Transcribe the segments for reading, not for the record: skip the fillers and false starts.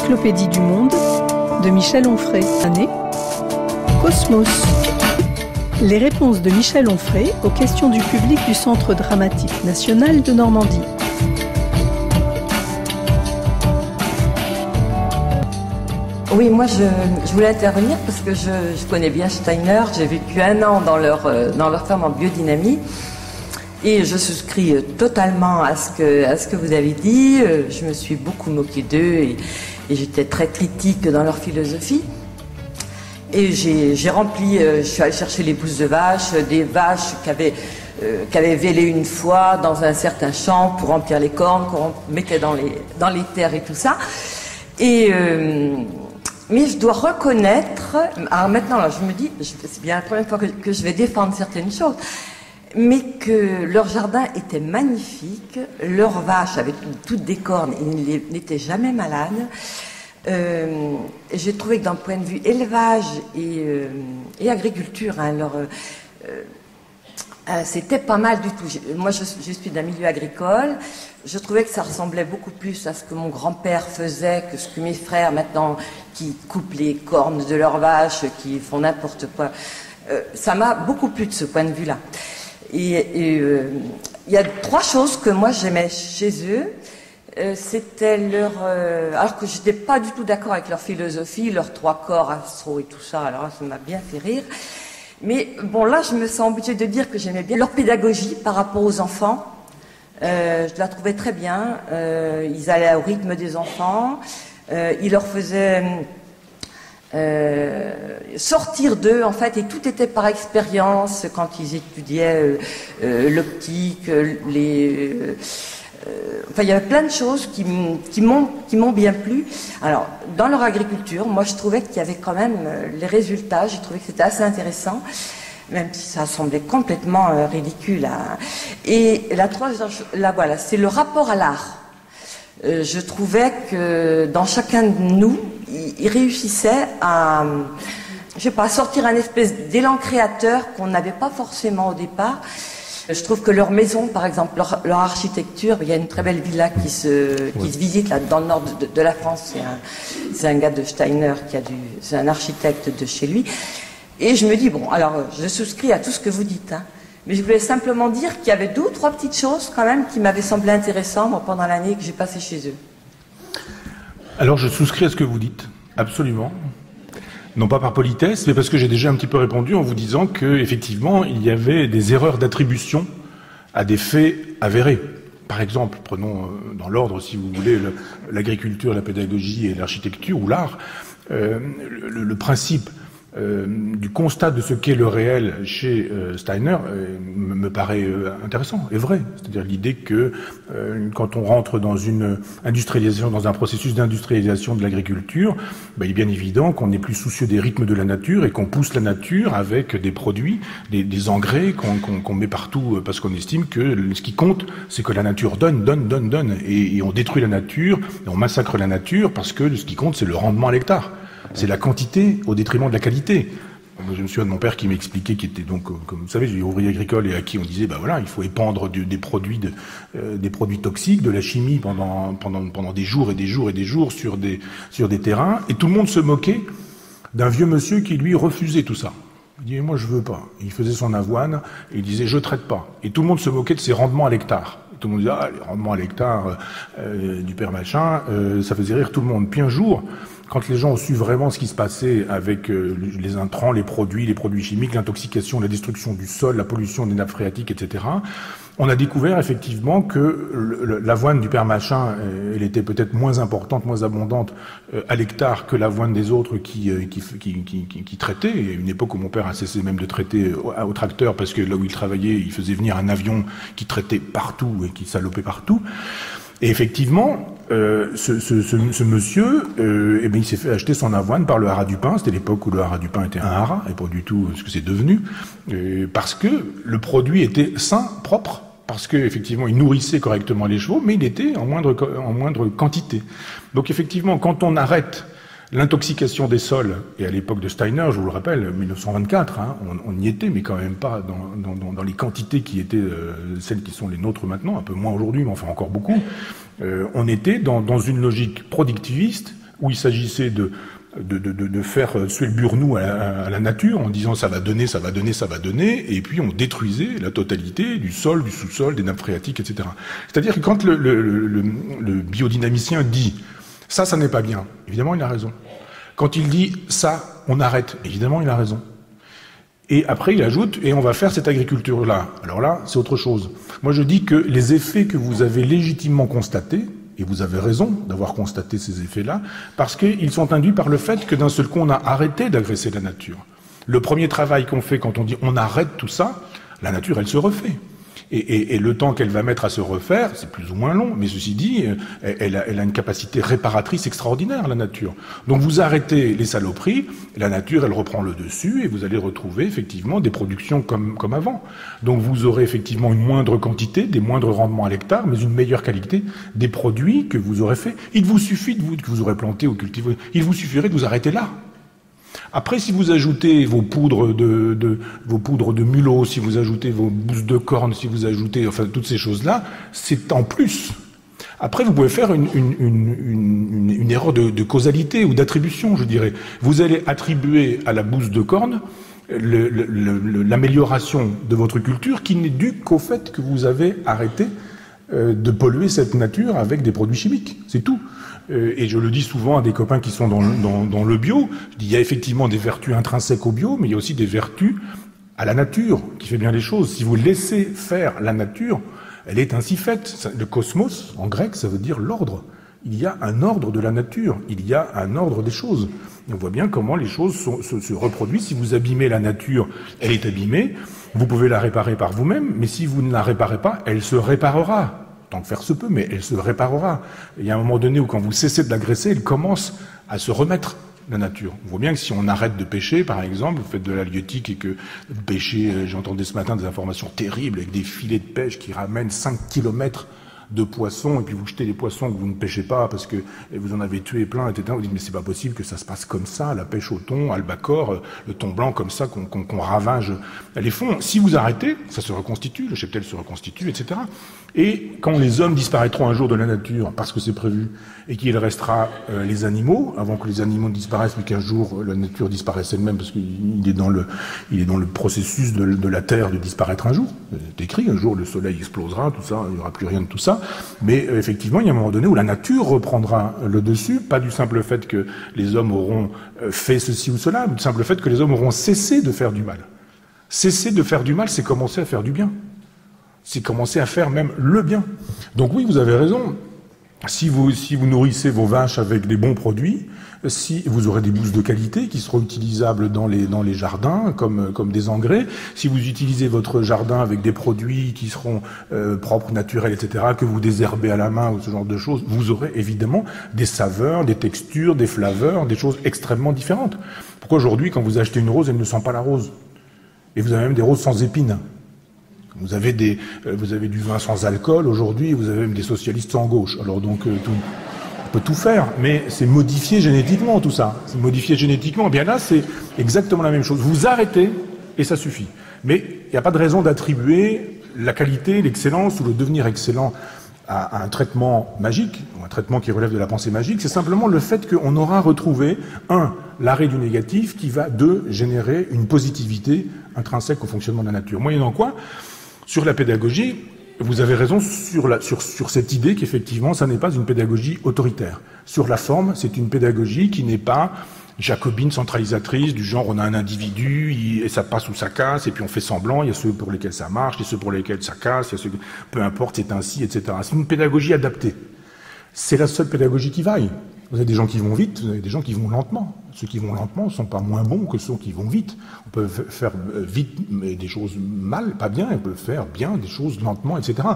L'encyclopédie du monde de Michel Onfray. Année Cosmos. Les réponses de Michel Onfray aux questions du public du Centre dramatique national de Normandie. Oui, moi je voulais intervenir parce que je connais bien Steiner. J'ai vécu 1 an dans leur ferme en biodynamie et je souscris totalement à ce que vous avez dit. Je me suis beaucoup moquée d'eux et j'étais très critique dans leur philosophie. Et j'ai rempli, je suis allée chercher les pousses de vaches, des vaches qui avaient vélé une fois dans un certain champ pour remplir les cornes qu'on mettait dans les terres et tout ça. Mais je dois reconnaître, alors maintenant là, je me dis, c'est bien la première fois que je vais défendre certaines choses, mais que leur jardin était magnifique, leurs vaches avaient toutes des cornes, ils n'étaient jamais malades. J'ai trouvé que d'un point de vue élevage et agriculture, hein, c'était pas mal du tout. Moi, je suis d'un milieu agricole. Je trouvais que ça ressemblait beaucoup plus à ce que mon grand-père faisait que ce que mes frères, maintenant, qui coupent les cornes de leurs vaches, qui font n'importe quoi. Ça m'a beaucoup plu de ce point de vue-là. Et il y a 3 choses que moi j'aimais chez eux. C'était alors que je n'étais pas du tout d'accord avec leur philosophie, leurs 3 corps astro et tout ça. Alors là, ça m'a bien fait rire. Mais bon, là, je me sens obligée de dire que j'aimais bien leur pédagogie par rapport aux enfants. Je la trouvais très bien. Ils allaient au rythme des enfants. Ils leur faisaient sortir d'eux, en fait, et tout était par expérience quand ils étudiaient l'optique, enfin, il y avait plein de choses qui m'ont bien plu. Alors, dans leur agriculture, moi, je trouvais qu'il y avait quand même les résultats. J'ai trouvé que c'était assez intéressant, même si ça semblait complètement ridicule. Hein. Et la troisième, là, voilà, c'est le rapport à l'art. Je trouvais que dans chacun de nous, ils réussissaient à, je sais pas, à sortir un espèce d'élan créateur qu'on n'avait pas forcément au départ. Je trouve que leur maison, par exemple, leur architecture, il y a une très belle villa qui se visite là dans le nord de la France. C'est un gars de Steiner c'est un architecte de chez lui. Et je me dis, bon, alors je souscris à tout ce que vous dites, hein, mais je voulais simplement dire qu'il y avait 2 ou 3 petites choses quand même qui m'avaient semblé intéressantes pendant l'année que j'ai passée chez eux. Alors je souscris à ce que vous dites, absolument. Non pas par politesse, mais parce que j'ai déjà un petit peu répondu en vous disant que effectivement il y avait des erreurs d'attribution à des faits avérés. Par exemple, prenons dans l'ordre, si vous voulez, l'agriculture, la pédagogie et l'architecture ou l'art. Le principe du constat de ce qu'est le réel chez Steiner me paraît intéressant et vrai. C'est-à-dire l'idée que quand on rentre dans une industrialisation, dans un processus d'industrialisation de l'agriculture, il est bien évident qu'on est plus soucieux des rythmes de la nature et qu'on pousse la nature avec des produits, des engrais qu'on met partout parce qu'on estime que ce qui compte, c'est que la nature donne. Et on détruit la nature, et on massacre la nature parce que ce qui compte, c'est le rendement à l'hectare. C'est la quantité au détriment de la qualité. Moi, je me souviens de mon père qui m'expliquait, qui était donc, comme vous savez, j'ai ouvrier agricole et à qui on disait, voilà, il faut épandre des produits toxiques, de la chimie pendant des jours et des jours et des jours sur des terrains, et tout le monde se moquait d'un vieux monsieur qui lui refusait tout ça. Il disait, moi je veux pas. Il faisait son avoine et il disait, je traite pas. Et tout le monde se moquait de ses rendements à l'hectare. Tout le monde disait, les rendements à l'hectare du père machin, ça faisait rire tout le monde. Puis un jour, quand les gens ont su vraiment ce qui se passait avec les intrants, les produits chimiques, l'intoxication, la destruction du sol, la pollution des nappes phréatiques, etc., on a découvert effectivement que l'avoine du père machin, elle était peut-être moins importante, moins abondante à l'hectare que l'avoine des autres qui traitaient. Il y a une époque où mon père a cessé même de traiter au tracteur parce que là où il travaillait, il faisait venir un avion qui traitait partout et qui salopait partout. Et effectivement, ce monsieur, il s'est fait acheter son avoine par le haras du pain. C'était l'époque où le haras du pain était un haras, et pas du tout ce que c'est devenu, parce que le produit était sain, propre, parce que effectivement, il nourrissait correctement les chevaux, mais il était en moindre quantité. Donc effectivement, quand on arrête l'intoxication des sols, et à l'époque de Steiner, je vous le rappelle, 1924, on y était, mais quand même pas dans les quantités qui étaient celles qui sont les nôtres maintenant, un peu moins aujourd'hui, mais enfin encore beaucoup. On était dans une logique productiviste où il s'agissait de faire tuer le burnou à la nature en disant ça va donner, ça va donner, ça va donner, et puis on détruisait la totalité du sol, du sous-sol, des nappes phréatiques, etc. C'est-à-dire que quand le biodynamicien dit ça n'est pas bien, évidemment il a raison. Quand il dit ça, on arrête, évidemment il a raison. Et après il ajoute et on va faire cette agriculture-là. Alors là, c'est autre chose. Moi je dis que les effets que vous avez légitimement constatés, et vous avez raison d'avoir constaté ces effets-là, parce qu'ils sont induits par le fait que d'un seul coup, on a arrêté d'agresser la nature. Le premier travail qu'on fait quand on dit on arrête tout ça, la nature, elle se refait. Et le temps qu'elle va mettre à se refaire, c'est plus ou moins long, mais ceci dit, elle a une capacité réparatrice extraordinaire, la nature. Donc vous arrêtez les saloperies, la nature, elle reprend le dessus, et vous allez retrouver effectivement des productions comme avant. Donc vous aurez effectivement une moindre quantité, des moindres rendements à l'hectare, mais une meilleure qualité des produits que vous aurez fait. Il vous suffit que vous aurez planté ou cultivé, il vous suffirait de vous arrêter là. Après, si vous ajoutez vos poudres de mulot, si vous ajoutez vos bousses de corne, si vous ajoutez, enfin, toutes ces choses-là, c'est en plus. Après, vous pouvez faire une erreur de causalité ou d'attribution, je dirais. Vous allez attribuer à la bouse de corne l'amélioration de votre culture qui n'est due qu'au fait que vous avez arrêté de polluer cette nature avec des produits chimiques. C'est tout. Et je le dis souvent à des copains qui sont dans le bio, je dis il y a effectivement des vertus intrinsèques au bio, mais il y a aussi des vertus à la nature qui fait bien les choses. Si vous laissez faire la nature, elle est ainsi faite. Le cosmos, en grec, ça veut dire l'ordre. Il y a un ordre de la nature, il y a un ordre des choses. Et on voit bien comment les choses se reproduisent. Si vous abîmez la nature, elle est abîmée. Vous pouvez la réparer par vous-même, mais si vous ne la réparez pas, elle se réparera. Tant que faire se peut, mais elle se réparera. Il y a un moment donné où quand vous cessez de l'agresser, elle commence à se remettre, la nature. On voit bien que si on arrête de pêcher, par exemple, vous faites de l'halieutique et que vous pêchez, j'entendais ce matin des informations terribles avec des filets de pêche qui ramènent 5 kilomètres de poissons, et puis vous jetez les poissons que vous ne pêchez pas parce que vous en avez tué plein, etc. Vous dites mais c'est pas possible que ça se passe comme ça, la pêche au thon, albacore, le thon blanc comme ça qu'on ravage les fonds. Si vous arrêtez, ça se reconstitue, le cheptel se reconstitue, etc. Et quand les hommes disparaîtront un jour de la nature, parce que c'est prévu, et qu'il restera les animaux, avant que les animaux disparaissent, mais qu'un jour la nature disparaisse elle-même, parce qu'il est dans le processus de la Terre de disparaître un jour. C'est écrit, un jour le soleil explosera, tout ça, il n'y aura plus rien de tout ça. Mais effectivement, il y a un moment donné où la nature reprendra le dessus, pas du simple fait que les hommes auront fait ceci ou cela, mais du simple fait que les hommes auront cessé de faire du mal. Cesser de faire du mal, c'est commencer à faire du bien. C'est commencer à faire même le bien. Donc oui, vous avez raison. Si vous nourrissez vos vaches avec des bons produits, si vous aurez des bousses de qualité qui seront utilisables dans les jardins comme des engrais, si vous utilisez votre jardin avec des produits qui seront propres, naturels, etc., que vous désherbez à la main ou ce genre de choses, vous aurez évidemment des saveurs, des textures, des flaveurs, des choses extrêmement différentes. Pourquoi aujourd'hui, quand vous achetez une rose, elle ne sent pas la rose? Et vous avez même des roses sans épines. Vous avez du vin sans alcool aujourd'hui, vous avez même des socialistes sans gauche. Alors donc, on peut tout faire, mais c'est modifié génétiquement tout ça. C'est modifié génétiquement. Bien là, c'est exactement la même chose. Vous arrêtez et ça suffit. Mais il n'y a pas de raison d'attribuer la qualité, l'excellence ou le devenir excellent à un traitement magique, ou un traitement qui relève de la pensée magique. C'est simplement le fait qu'on aura retrouvé, l'arrêt du négatif qui va, générer une positivité intrinsèque au fonctionnement de la nature. Moyennant quoi, sur la pédagogie, vous avez raison sur cette idée qu'effectivement, ça n'est pas une pédagogie autoritaire. Sur la forme, c'est une pédagogie qui n'est pas jacobine, centralisatrice, du genre on a un individu, et ça passe ou ça casse, et puis on fait semblant, il y a ceux pour lesquels ça marche, il y a ceux pour lesquels ça casse, il y a ceux, peu importe, c'est ainsi, etc. C'est une pédagogie adaptée. C'est la seule pédagogie qui vaille. Vous avez des gens qui vont vite, vous avez des gens qui vont lentement. Ceux qui vont lentement ne sont pas moins bons que ceux qui vont vite. On peut faire vite des choses mal, pas bien, et on peut faire bien des choses lentement, etc.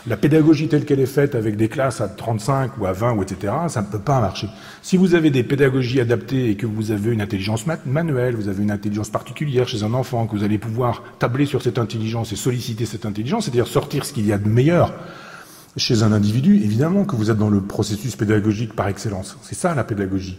La pédagogie telle qu'elle est faite avec des classes à 35 ou à 20 ou etc., ça ne peut pas marcher. Si vous avez des pédagogies adaptées et que vous avez une intelligence manuelle, vous avez une intelligence particulière chez un enfant, que vous allez pouvoir tabler sur cette intelligence et solliciter cette intelligence, c'est-à-dire sortir ce qu'il y a de meilleur chez un individu, évidemment que vous êtes dans le processus pédagogique par excellence. C'est ça la pédagogie.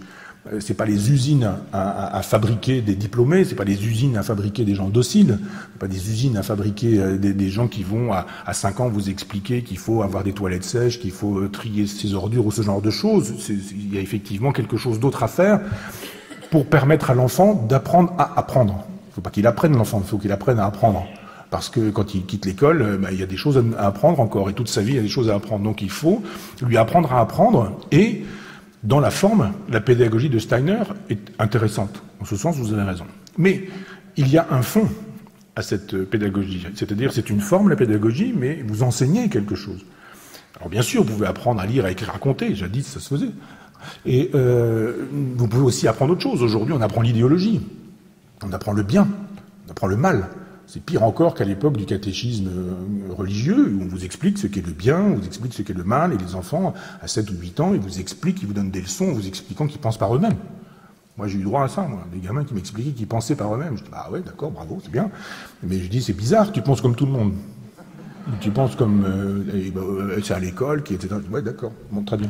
C'est pas les usines à fabriquer des diplômés, c'est pas les usines à fabriquer des gens dociles, c'est pas des usines à fabriquer des gens qui vont à 5 ans vous expliquer qu'il faut avoir des toilettes sèches, qu'il faut trier ses ordures ou ce genre de choses. Il y a effectivement quelque chose d'autre à faire pour permettre à l'enfant d'apprendre à apprendre. Il faut pas qu'il apprenne l'enfant, il faut qu'il apprenne à apprendre. Parce que quand il quitte l'école, il y a des choses à apprendre encore, et toute sa vie, il y a des choses à apprendre. Donc il faut lui apprendre à apprendre, et dans la forme, la pédagogie de Steiner est intéressante. En ce sens, vous avez raison. Mais il y a un fond à cette pédagogie. C'est-à-dire, c'est une forme, la pédagogie, mais vous enseignez quelque chose. Alors bien sûr, vous pouvez apprendre à lire, à écrire, à compter. Jadis, ça se faisait. Et vous pouvez aussi apprendre autre chose. Aujourd'hui, on apprend l'idéologie. On apprend le bien. On apprend le mal. C'est pire encore qu'à l'époque du catéchisme religieux, où on vous explique ce qu'est le bien, on vous explique ce qu'est le mal, et les enfants, à 7 ou 8 ans, ils vous expliquent, ils vous donnent des leçons en vous expliquant qu'ils pensent par eux-mêmes. Moi, j'ai eu droit à ça, moi. Des gamins qui m'expliquaient qu'ils pensaient par eux-mêmes. Je dis, bah ouais, d'accord, bravo, c'est bien. Mais je dis, c'est bizarre, tu penses comme tout le monde. Tu penses comme, c'est à l'école, etc. Ouais, d'accord, bon, très bien.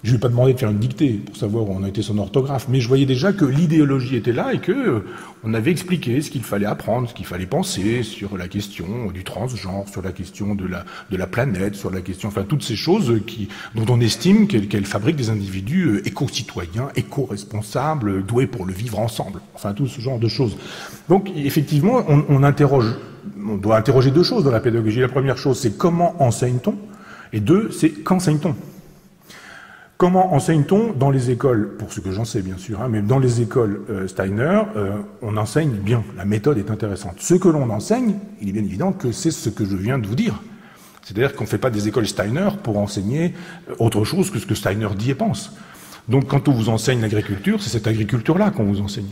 Je ne lui ai pas demandé de faire une dictée pour savoir où en était son orthographe, mais je voyais déjà que l'idéologie était là et que on avait expliqué ce qu'il fallait apprendre, ce qu'il fallait penser sur la question du transgenre, sur la question de la planète, sur la question, enfin toutes ces choses dont on estime qu'elles fabriquent des individus éco-citoyens, éco-responsables, doués pour le vivre ensemble. Enfin tout ce genre de choses. Donc effectivement, on doit interroger deux choses dans la pédagogie. La première chose, c'est comment enseigne-t-on, et deux, c'est qu'enseigne-t-on. Comment enseigne-t-on dans les écoles, pour ce que j'en sais bien sûr, mais dans les écoles Steiner, on enseigne bien, la méthode est intéressante. Ce que l'on enseigne, il est bien évident que c'est ce que je viens de vous dire. C'est-à-dire qu'on ne fait pas des écoles Steiner pour enseigner autre chose que ce que Steiner dit et pense. Donc quand on vous enseigne l'agriculture, c'est cette agriculture-là qu'on vous enseigne.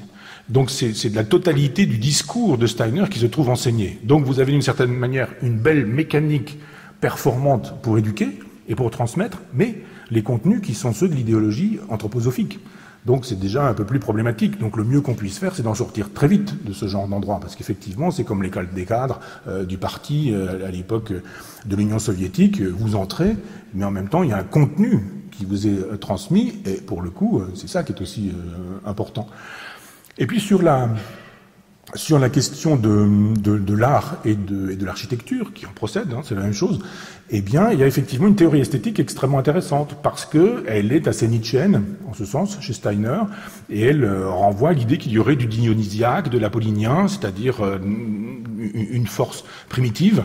Donc c'est de la totalité du discours de Steiner qui se trouve enseigné. Donc vous avez d'une certaine manière une belle mécanique performante pour éduquer et pour transmettre, mais les contenus qui sont ceux de l'idéologie anthroposophique. Donc c'est déjà un peu plus problématique. Donc le mieux qu'on puisse faire, c'est d'en sortir très vite de ce genre d'endroit, parce qu'effectivement, c'est comme l'école des cadres du parti à l'époque de l'Union soviétique. Vous entrez, mais en même temps, il y a un contenu qui vous est transmis, et pour le coup, c'est ça qui est aussi important. Et puis sur la question de l'art et de l'architecture, qui en procède, c'est la même chose, eh bien, il y a effectivement une théorie esthétique extrêmement intéressante, parce qu'elle est assez nietzschéenne, en ce sens, chez Steiner, et elle renvoie à l'idée qu'il y aurait du dionysiaque, de l'apollinien, c'est-à-dire une force primitive,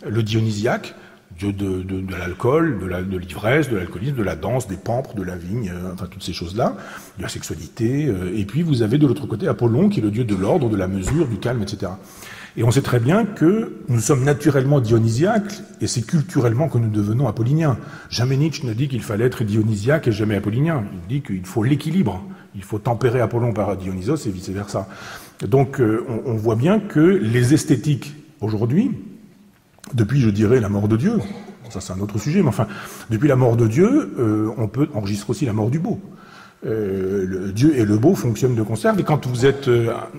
le dionysiaque, dieu de l'alcool, de l'ivresse, de l'alcoolisme, de la danse, des pampres, de la vigne, enfin toutes ces choses-là, de la sexualité. Et puis vous avez de l'autre côté Apollon, qui est le dieu de l'ordre, de la mesure, du calme, etc. Et on sait très bien que nous sommes naturellement dionysiaques, et c'est culturellement que nous devenons apolliniens. Jamais Nietzsche ne dit qu'il fallait être dionysiaque et jamais apollinien. Il dit qu'il faut l'équilibre. Il faut tempérer Apollon par Dionysos et vice-versa. Donc on voit bien que les esthétiques, aujourd'hui, depuis, je dirais, la mort de Dieu, ça c'est un autre sujet, mais enfin, depuis la mort de Dieu, on peut enregistrer aussi la mort du beau. Le Dieu et le beau fonctionnent de concert, et quand vous êtes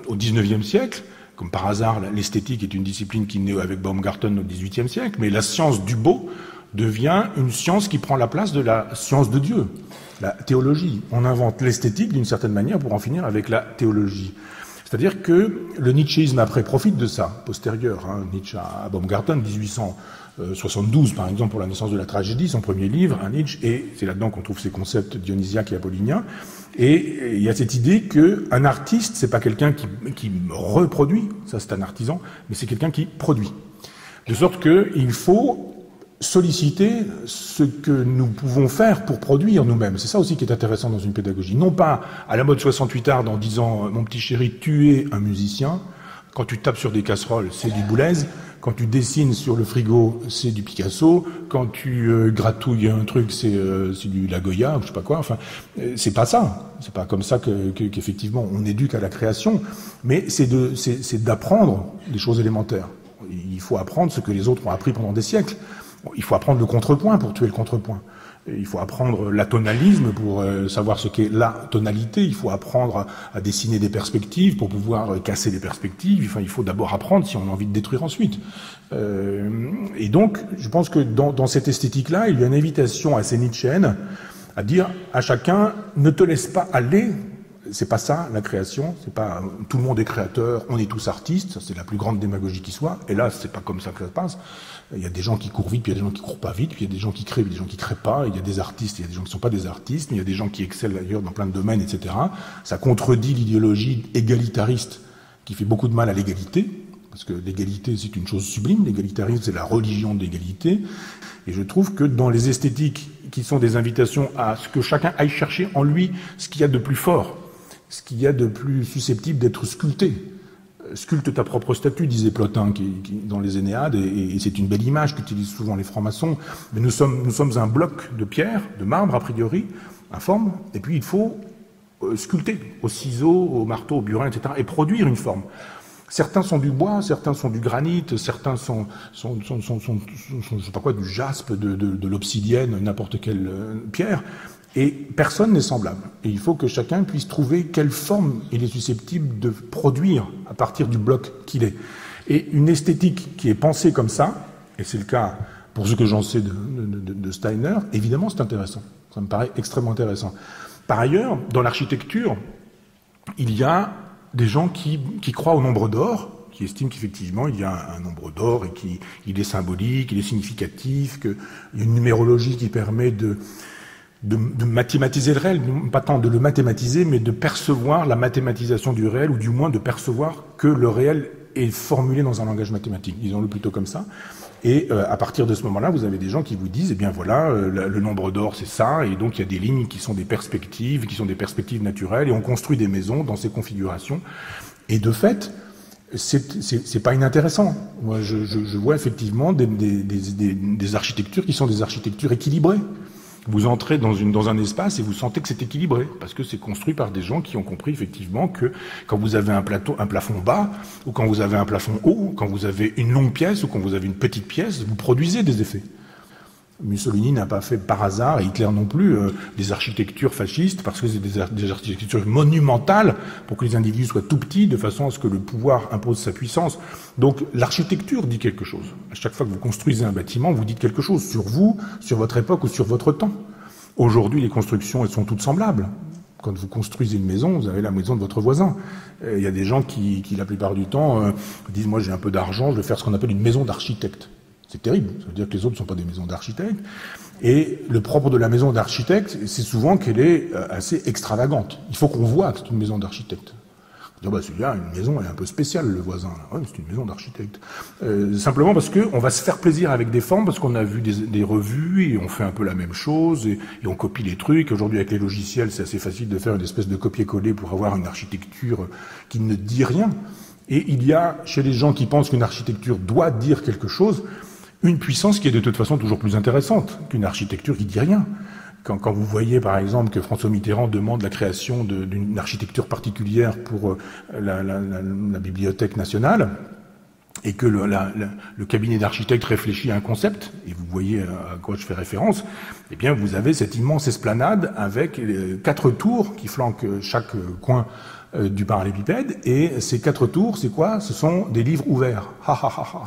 au XIXe siècle, comme par hasard, l'esthétique est une discipline qui naît avec Baumgarten au XVIIIe siècle, mais la science du beau devient une science qui prend la place de la science de Dieu, la théologie. On invente l'esthétique d'une certaine manière pour en finir avec la théologie. C'est-à-dire que le nietzschéisme après profite de ça, postérieur. Nietzsche à Baumgarten, 1872 par exemple, pour la naissance de la tragédie, son premier livre, Nietzsche, et c'est là-dedans qu'on trouve ces concepts dionysiaques et apolliniens. Et il y a cette idée qu'un artiste, c'est pas quelqu'un qui reproduit, ça c'est un artisan, mais c'est quelqu'un qui produit. De sorte qu'il faut solliciter ce que nous pouvons faire pour produire nous-mêmes. C'est ça aussi qui est intéressant dans une pédagogie. Non pas à la mode 68 art en disant « mon petit chéri, tu es un musicien ». Quand tu tapes sur des casseroles, c'est du Boulez. Quand tu dessines sur le frigo, c'est du Picasso. Quand tu gratouilles un truc, c'est du Lagoya, je sais pas quoi. Enfin, c'est pas ça. C'est pas comme ça qu'effectivement on éduque à la création. Mais c'est d'apprendre les choses élémentaires. Il faut apprendre ce que les autres ont appris pendant des siècles. Il faut apprendre le contrepoint pour tuer le contrepoint. Il faut apprendre l'atonalisme pour savoir ce qu'est la tonalité. Il faut apprendre à dessiner des perspectives pour pouvoir casser les perspectives. Enfin, il faut d'abord apprendre si on a envie de détruire ensuite. Et donc, je pense que dans cette esthétique-là, il y a une invitation assez nietzschéenne à dire à chacun, ne te laisse pas aller C'est pas ça, la création. C'est pas tout le monde est créateur, on est tous artistes. C'est la plus grande démagogie qui soit. Et là, c'est pas comme ça que ça se passe. Il y a des gens qui courent vite, puis il y a des gens qui courent pas vite, puis il y a des gens qui créent, puis il y a des gens qui créent pas. Il y a des artistes, il y a des gens qui sont pas des artistes, mais il y a des gens qui excellent d'ailleurs dans plein de domaines, etc. Ça contredit l'idéologie égalitariste qui fait beaucoup de mal à l'égalité. Parce que l'égalité, c'est une chose sublime. L'égalitarisme, c'est la religion de l'égalité. Et je trouve que dans les esthétiques qui sont des invitations à ce que chacun aille chercher en lui ce qu'il y a de plus fort, ce qu'il y a de plus susceptible d'être sculpté. Sculpte ta propre statue, disait Plotin dans les Énéades, et c'est une belle image qu'utilisent souvent les francs-maçons. Mais nous sommes un bloc de pierre, de marbre a priori, informe, et puis il faut sculpter au ciseau, au marteau, au burin, etc., et produire une forme. Certains sont du bois, certains sont du granit, certains sont je sais pas quoi, du jaspe, de l'obsidienne, n'importe quelle pierre. Et personne n'est semblable. Et il faut que chacun puisse trouver quelle forme il est susceptible de produire à partir du bloc qu'il est. Et une esthétique qui est pensée comme ça, et c'est le cas pour ce que j'en sais de Steiner, évidemment c'est intéressant. Ça me paraît extrêmement intéressant. Par ailleurs, dans l'architecture, il y a des gens qui croient au nombre d'or, qui estiment qu'effectivement il y a un nombre d'or et qu'il est symbolique, il est significatif, qu'il y a une numérologie qui permet de mathématiser le réel, pas tant de le mathématiser, mais de percevoir la mathématisation du réel, ou du moins de percevoir que le réel est formulé dans un langage mathématique, disons-le plutôt comme ça. Et à partir de ce moment-là, vous avez des gens qui vous disent, eh bien voilà, le nombre d'or c'est ça, et donc il y a des lignes qui sont des perspectives naturelles, et on construit des maisons dans ces configurations. Et de fait, c'est pas inintéressant. Moi, je vois effectivement des architectures qui sont des architectures équilibrées. Vous entrez dans un espace et vous sentez que c'est équilibré, parce que c'est construit par des gens qui ont compris effectivement que quand vous avez un plafond bas, ou quand vous avez un plafond haut, quand vous avez une longue pièce, ou quand vous avez une petite pièce, vous produisez des effets. Mussolini n'a pas fait par hasard, et Hitler non plus, des architectures fascistes, parce que c'est des architectures monumentales pour que les individus soient tout petits, de façon à ce que le pouvoir impose sa puissance. Donc l'architecture dit quelque chose. À chaque fois que vous construisez un bâtiment, vous dites quelque chose sur vous, sur votre époque ou sur votre temps. Aujourd'hui, les constructions, elles sont toutes semblables. Quand vous construisez une maison, vous avez la maison de votre voisin. Il y a des gens qui la plupart du temps, disent « moi j'ai un peu d'argent, je vais faire ce qu'on appelle une maison d'architecte ». C'est terrible, ça veut dire que les autres ne sont pas des maisons d'architectes. Et le propre de la maison d'architecte, c'est souvent qu'elle est assez extravagante. Il faut qu'on voit que c'est une maison d'architecte. Dire, bah, celui-là, une maison, elle est un peu spéciale, le voisin. Ouais, c'est une maison d'architecte. Simplement parce qu'on va se faire plaisir avec des formes, parce qu'on a vu des revues, et on fait un peu la même chose, et on copie les trucs. Aujourd'hui, avec les logiciels, c'est assez facile de faire une espèce de copier-coller pour avoir une architecture qui ne dit rien. Et il y a, chez les gens qui pensent qu'une architecture doit dire quelque chose, une puissance qui est de toute façon toujours plus intéressante qu'une architecture qui dit rien. Quand vous voyez par exemple que François Mitterrand demande la création d'une architecture particulière pour la Bibliothèque nationale, et que le cabinet d'architectes réfléchit à un concept, et vous voyez à quoi je fais référence, eh bien vous avez cette immense esplanade avec 4 tours qui flanquent chaque coin du parallélépipède, et ces 4 tours, c'est quoi? Ce sont des livres ouverts.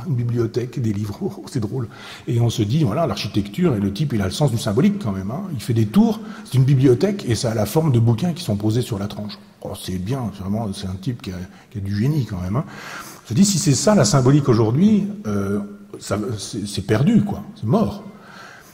Une bibliothèque, des livres, c'est drôle. Et on se dit, voilà, l'architecture, et le type, il a le sens du symbolique quand même. Hein. Il fait des tours, c'est une bibliothèque, et ça a la forme de bouquins qui sont posés sur la tranche. Oh, c'est bien, vraiment, c'est un type qui a du génie quand même. Hein. On se dit, si c'est ça la symbolique aujourd'hui, c'est perdu, quoi. C'est mort.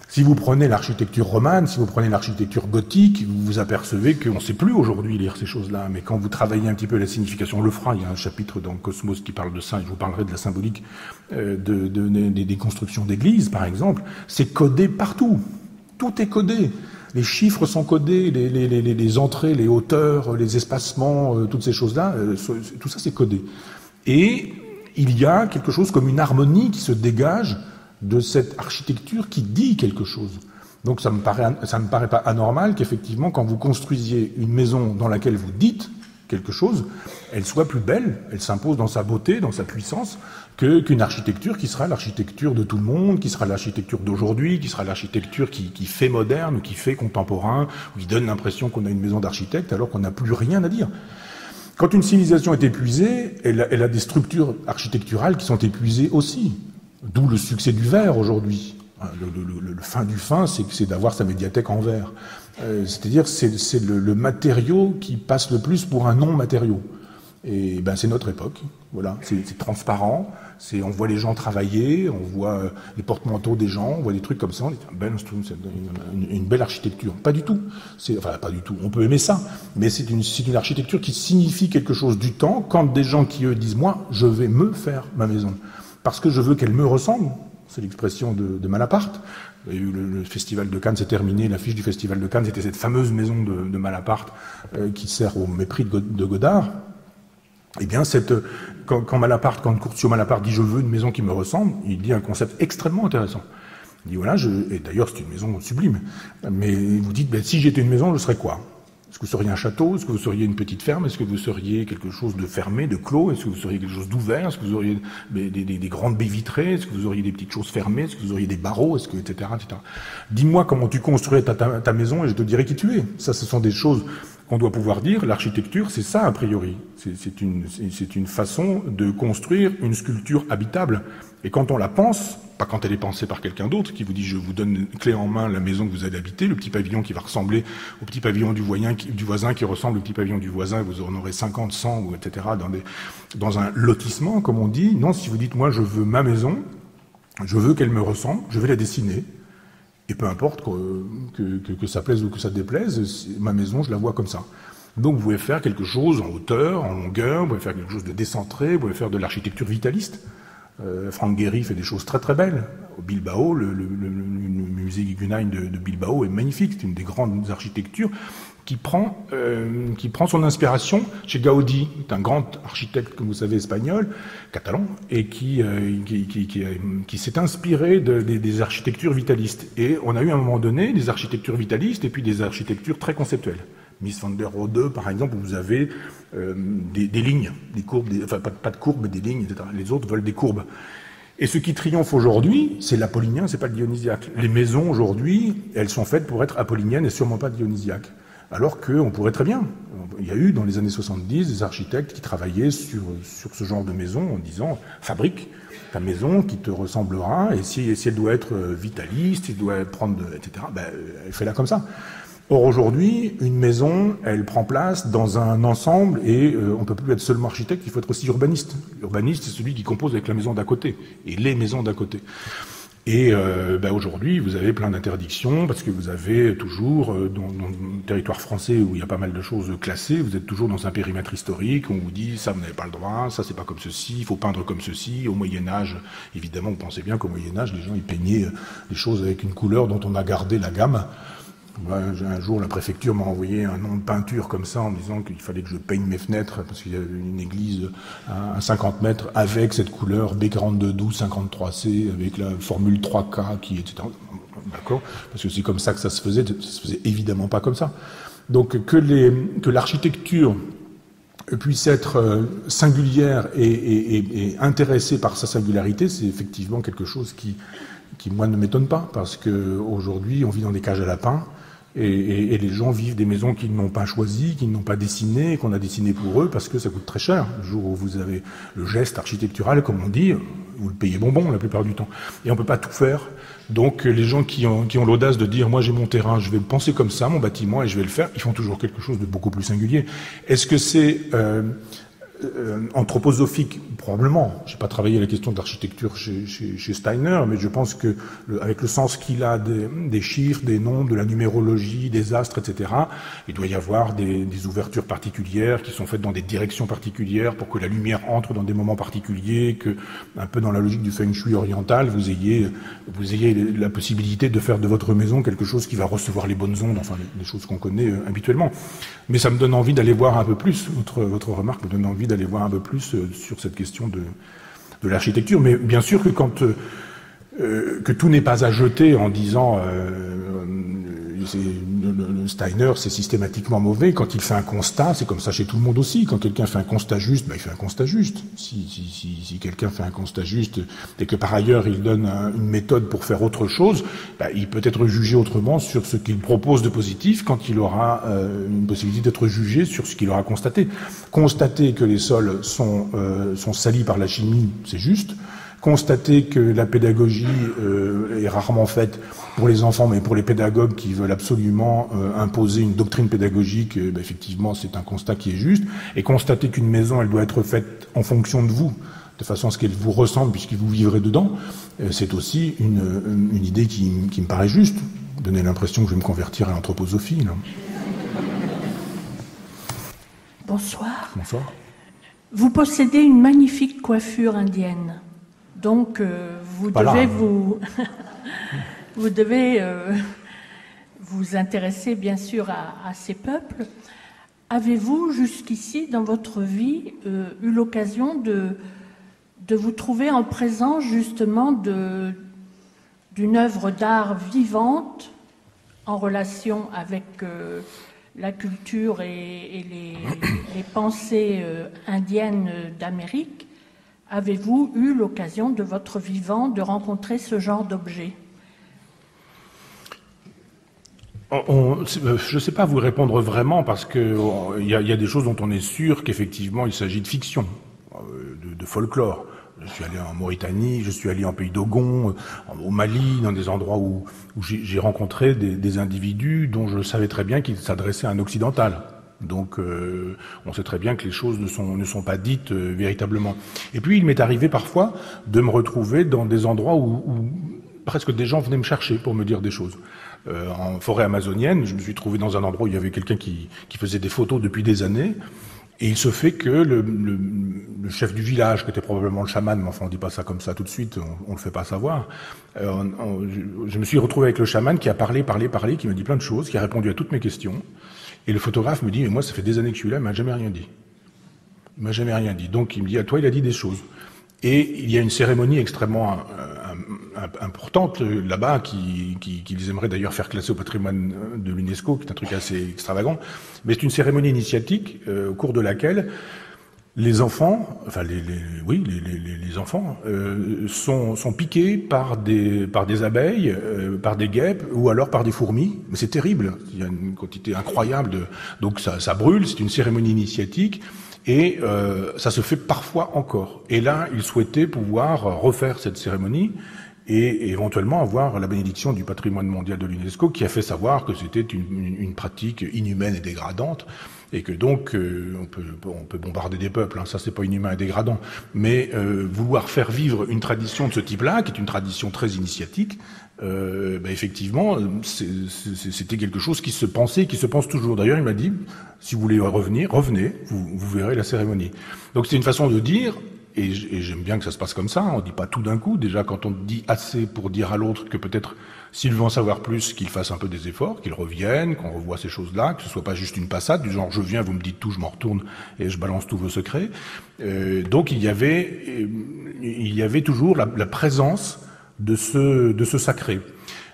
Si vous prenez l'architecture romane, si vous prenez l'architecture gothique, vous vous apercevez qu'on ne sait plus aujourd'hui lire ces choses-là. Mais quand vous travaillez un petit peu la signification, on le fera, il y a un chapitre dans Cosmos qui parle de ça, et je vous parlerai de la symbolique des constructions d'églises, par exemple. C'est codé partout. Tout est codé. Les chiffres sont codés, les entrées, les hauteurs, les espacements, toutes ces choses-là, tout ça c'est codé. Et il y a quelque chose comme une harmonie qui se dégage de cette architecture qui dit quelque chose. Donc ça me paraît pas anormal qu'effectivement, quand vous construisiez une maison dans laquelle vous dites quelque chose, elle soit plus belle, elle s'impose dans sa beauté, dans sa puissance, qu'une architecture qui sera l'architecture de tout le monde, qui sera l'architecture d'aujourd'hui, qui sera l'architecture qui fait moderne, ou qui fait contemporain, ou qui donne l'impression qu'on a une maison d'architecte alors qu'on n'a plus rien à dire. Quand une civilisation est épuisée, elle a des structures architecturales qui sont épuisées aussi. D'où le succès du verre aujourd'hui. Le fin du fin, c'est d'avoir sa médiathèque en verre. C'est-à-dire c'est le matériau qui passe le plus pour un non-matériau. Et ben c'est notre époque, voilà, c'est transparent, on voit les gens travailler, on voit les porte-manteaux des gens, on voit des trucs comme ça, on dit une belle architecture. Pas du tout, enfin pas du tout, on peut aimer ça, mais c'est une architecture qui signifie quelque chose du temps, quand des gens qui eux disent moi je vais me faire ma maison, parce que je veux qu'elle me ressemble, c'est l'expression de Malaparte. Il y a eu le festival de Cannes, c'est terminé, l'affiche du festival de Cannes, c'était cette fameuse maison de Malaparte qui sert au mépris de Godard. Eh bien, quand Curcio Malaparte dit « je veux une maison qui me ressemble », il dit un concept extrêmement intéressant. Il dit voilà, et d'ailleurs c'est une maison sublime, mais vous dites ben, si j'étais une maison, je serais quoi? Est-ce que vous seriez un château? Est-ce que vous seriez une petite ferme? Est-ce que vous seriez quelque chose de fermé, de clos? Est-ce que vous seriez quelque chose d'ouvert? Est-ce que vous auriez des grandes baies vitrées? Est-ce que vous auriez des petites choses fermées? Est-ce que vous auriez des barreaux? Est-ce que etc. Dis-moi comment tu construis ta maison et je te dirai qui tu es. Ça, ce sont des choses qu'on doit pouvoir dire. L'architecture, c'est ça a priori. C'est une façon de construire une sculpture habitable. Et quand on la pense, pas quand elle est pensée par quelqu'un d'autre, qui vous dit je vous donne clé en main la maison que vous allez habiter, le petit pavillon qui va ressembler au petit pavillon du voisin qui ressemble au petit pavillon du voisin, vous en aurez 50, 100, ou etc. dans un lotissement, comme on dit. Non, si vous dites moi je veux ma maison, je veux qu'elle me ressemble, je vais la dessiner. Et peu importe que ça plaise ou que ça déplaise, ma maison, je la vois comme ça. Donc vous pouvez faire quelque chose en hauteur, en longueur, vous pouvez faire quelque chose de décentré, vous pouvez faire de l'architecture vitaliste. Franck Gehry fait des choses très très belles. Au Bilbao, le musée Guggenheim de Bilbao est magnifique. C'est une des grandes architectures qui prend son inspiration chez Gaudi, qui est un grand architecte, comme vous savez, espagnol, catalan, et qui s'est inspiré des architectures vitalistes. Et on a eu à un moment donné des architectures vitalistes et puis des architectures très conceptuelles. Mies van der Rohe, par exemple, où vous avez des lignes, des courbes, enfin pas de courbes, mais des lignes, etc. Les autres veulent des courbes. Et ce qui triomphe aujourd'hui, c'est l'apollinien, c'est pas le dionysiaque. Les maisons aujourd'hui, elles sont faites pour être apolliniennes et sûrement pas dionysiaques. Alors qu'on pourrait très bien. Il y a eu dans les années 70 des architectes qui travaillaient sur ce genre de maison en disant fabrique ta maison qui te ressemblera et si elle doit être vitaliste, si elle doit prendre etc. Ben, fais-la comme ça. Or aujourd'hui, une maison, elle prend place dans un ensemble et on ne peut plus être seulement architecte, il faut être aussi urbaniste. L'urbaniste, c'est celui qui compose avec la maison d'à côté et les maisons d'à côté. Et aujourd'hui, vous avez plein d'interdictions parce que vous avez toujours, dans le territoire français où il y a pas mal de choses classées, vous êtes toujours dans un périmètre historique, on vous dit ça vous n'avez pas le droit, ça c'est pas comme ceci, il faut peindre comme ceci. Au Moyen-Âge, évidemment, vous pensez bien qu'au Moyen-Âge, les gens ils peignaient les choses avec une couleur dont on a gardé la gamme. Un jour, la préfecture m'a envoyé un nom de peinture comme ça en me disant qu'il fallait que je peigne mes fenêtres parce qu'il y avait une église à 50 mètres avec cette couleur B4212 53C avec la formule 3K qui etc. D'accord? Parce que c'est comme ça que ça se faisait évidemment pas comme ça. Donc que l'architecture puisse être singulière et intéressée par sa singularité, c'est effectivement quelque chose qui moi ne m'étonne pas parce que aujourd'hui on vit dans des cages à lapins. Et les gens vivent des maisons qu'ils n'ont pas choisies, qu'ils n'ont pas dessinées, qu'on a dessinées pour eux parce que ça coûte très cher. Le jour où vous avez le geste architectural, comme on dit, vous le payez bonbon la plupart du temps. Et on peut pas tout faire. Donc les gens qui ont l'audace de dire moi j'ai mon terrain, je vais le penser comme ça, mon bâtiment, et je vais le faire, ils font toujours quelque chose de beaucoup plus singulier. Est-ce que c'est anthroposophique, probablement. J'ai pas travaillé la question d'architecture chez Steiner, mais je pense que avec le sens qu'il a des chiffres, des nombres, de la numérologie, des astres, etc., il doit y avoir des ouvertures particulières qui sont faites dans des directions particulières pour que la lumière entre dans des moments particuliers, que un peu dans la logique du feng shui oriental, vous ayez la possibilité de faire de votre maison quelque chose qui va recevoir les bonnes ondes, enfin les choses qu'on connaît habituellement. Mais ça me donne envie d'aller voir un peu plus. Votre remarque me donne envie d'aller voir un peu plus sur cette question de l'architecture. Mais bien sûr que que tout n'est pas à jeter en disant le Steiner c'est systématiquement mauvais. Quand il fait un constat, c'est comme ça chez tout le monde aussi. Quand quelqu'un fait un constat juste, il fait un constat juste. Si quelqu'un fait un constat juste et que par ailleurs il donne une méthode pour faire autre chose, il peut être jugé autrement sur ce qu'il propose de positif quand il aura une possibilité d'être jugé sur ce qu'il aura constaté. Constater que les sols sont salis par la chimie, c'est juste. constater que la pédagogie est rarement faite pour les enfants, mais pour les pédagogues qui veulent absolument imposer une doctrine pédagogique, effectivement, c'est un constat qui est juste. Et constater qu'une maison, elle doit être faite en fonction de vous, de façon à ce qu'elle vous ressemble, puisque vous vivrez dedans, c'est aussi une idée qui me paraît juste. Donner l'impression que je vais me convertir à l'anthroposophie, là. Bonsoir. Bonsoir. Vous possédez une magnifique coiffure indienne. Donc, vous devez vous devez vous intéresser, bien sûr, à ces peuples. Avez-vous, jusqu'ici, dans votre vie, eu l'occasion de vous trouver en présence, justement, d'une œuvre d'art vivante en relation avec la culture et les pensées indiennes d'Amérique? Avez-vous eu l'occasion de votre vivant de rencontrer ce genre d'objet? Je ne sais pas vous répondre vraiment, parce qu'il y a des choses dont on est sûr qu'effectivement il s'agit de fiction, de folklore. Je suis allé en Mauritanie, je suis allé en pays d'Ogon, au Mali, dans des endroits où j'ai rencontré des individus dont je savais très bien qu'ils s'adressaient à un occidental. Donc on sait très bien que les choses ne sont pas dites véritablement. Et puis il m'est arrivé parfois de me retrouver dans des endroits où presque des gens venaient me chercher pour me dire des choses. En forêt amazonienne, je me suis trouvé dans un endroit où il y avait quelqu'un qui faisait des photos depuis des années. Et il se fait que le chef du village, qui était probablement le chaman, mais enfin on dit pas ça comme ça tout de suite, on le fait pas savoir, je me suis retrouvé avec le chaman qui a parlé, qui m'a dit plein de choses, qui a répondu à toutes mes questions. Et le photographe me dit, mais moi ça fait des années que je suis là, il m'a jamais rien dit. Il m'a jamais rien dit. Donc il me dit, à toi il a dit des choses. Et il y a une cérémonie extrêmement importante là-bas qu'ils aimeraient d'ailleurs faire classer au patrimoine de l'UNESCO, qui est un truc assez extravagant. Mais c'est une cérémonie initiatique au cours de laquelle les enfants, enfin les enfants sont piqués par des abeilles, par des guêpes ou alors par des fourmis. Mais c'est terrible. Il y a une quantité incroyable donc ça brûle. C'est une cérémonie initiatique. Et ça se fait parfois encore. Et là, il souhaitait pouvoir refaire cette cérémonie et éventuellement avoir la bénédiction du patrimoine mondial de l'UNESCO, qui a fait savoir que c'était une pratique inhumaine et dégradante, et que donc on peut bombarder des peuples, hein, ça c'est pas inhumain et dégradant, mais vouloir faire vivre une tradition de ce type-là, qui est une tradition très initiatique, effectivement, c'était quelque chose qui se pensait, qui se pense toujours. D'ailleurs, il m'a dit, si vous voulez revenez, vous verrez la cérémonie. Donc c'est une façon de dire, et j'aime bien que ça se passe comme ça, on dit pas tout d'un coup. Déjà, quand on dit assez pour dire à l'autre que peut-être, s'il veut en savoir plus, qu'il fasse un peu des efforts, qu'il revienne, qu'on revoie ces choses-là, que ce soit pas juste une passade, du genre je viens, vous me dites tout, je m'en retourne et je balance tous vos secrets. Donc il y avait toujours la présence de ce sacré.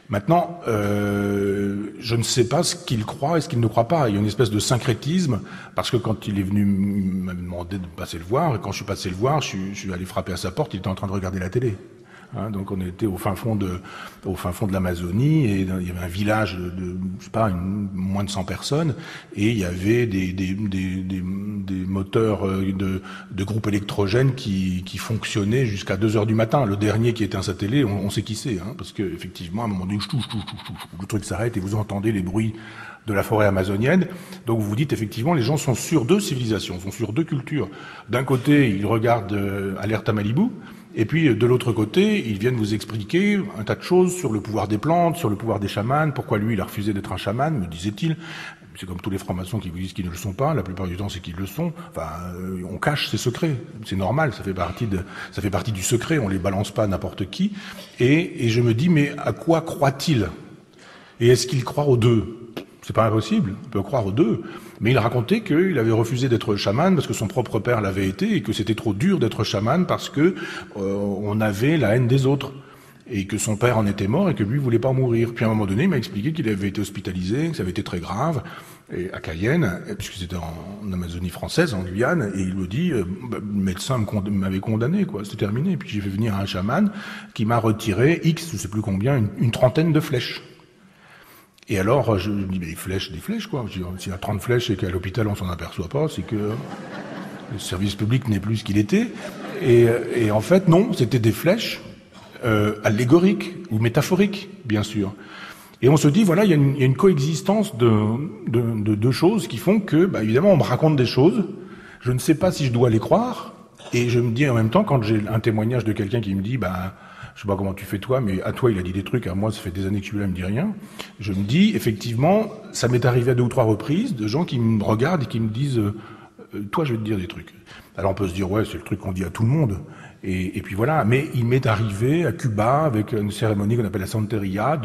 Maintenant, je ne sais pas ce qu'il croit et ce qu'il ne croit pas. Il y a une espèce de syncrétisme, parce que quand il est venu me demander de passer le voir, et quand je suis passé le voir, je suis allé frapper à sa porte, il était en train de regarder la télé. Hein, donc on était au fin fond de l'Amazonie, et il y avait un village de je sais pas, moins de 100 personnes, et il y avait des moteurs de groupes électrogènes qui fonctionnaient jusqu'à 2h du matin. Le dernier qui éteint sa télé, on sait qui c'est, hein, parce que effectivement à un moment donné, le truc s'arrête et vous entendez les bruits de la forêt amazonienne. Donc vous vous dites effectivement, les gens sont sur deux civilisations, sont sur deux cultures. D'un côté, ils regardent Alerte à Malibu, et puis de l'autre côté, ils viennent vous expliquer un tas de choses sur le pouvoir des plantes, sur le pouvoir des chamans, pourquoi lui il a refusé d'être un chaman, me disait-il. C'est comme tous les francs-maçons qui vous disent qu'ils ne le sont pas, la plupart du temps c'est qu'ils le sont. Enfin, on cache ses secrets, c'est normal, ça fait partie du secret, on les balance pas à n'importe qui. Et je me dis, mais à quoi croit-il? Et est-ce qu'il croit aux deux? C'est pas impossible, on peut croire aux deux. Mais il racontait qu'il avait refusé d'être chaman parce que son propre père l'avait été, et que c'était trop dur d'être chaman parce que on avait la haine des autres, et que son père en était mort et que lui voulait pas mourir. Puis à un moment donné, il m'a expliqué qu'il avait été hospitalisé, que ça avait été très grave, et à Cayenne, puisque c'était en Amazonie française, en Guyane, et il me dit, le médecin m'avait condamné, quoi, c'était terminé. Puis j'ai fait venir un chaman qui m'a retiré X, je sais plus combien, une trentaine de flèches. Et alors, je me dis, mais des flèches, quoi. S'il y a 30 flèches et qu'à l'hôpital on s'en aperçoit pas, c'est que le service public n'est plus ce qu'il était. Et en fait, non, c'était des flèches allégoriques ou métaphoriques, bien sûr. Et on se dit, voilà, il y a une coexistence de deux choses qui font que, évidemment, on me raconte des choses, je ne sais pas si je dois les croire, et je me dis en même temps, quand j'ai un témoignage de quelqu'un qui me dit, je sais pas comment tu fais toi, mais à toi il a dit des trucs, à moi ça fait des années que je suis là, il me dit rien, je me dis, effectivement, ça m'est arrivé à 2 ou 3 reprises, de gens qui me regardent et qui me disent, toi je vais te dire des trucs. Alors on peut se dire, ouais, c'est le truc qu'on dit à tout le monde. Et puis voilà, mais il m'est arrivé à Cuba, avec une cérémonie qu'on appelle la Santeria,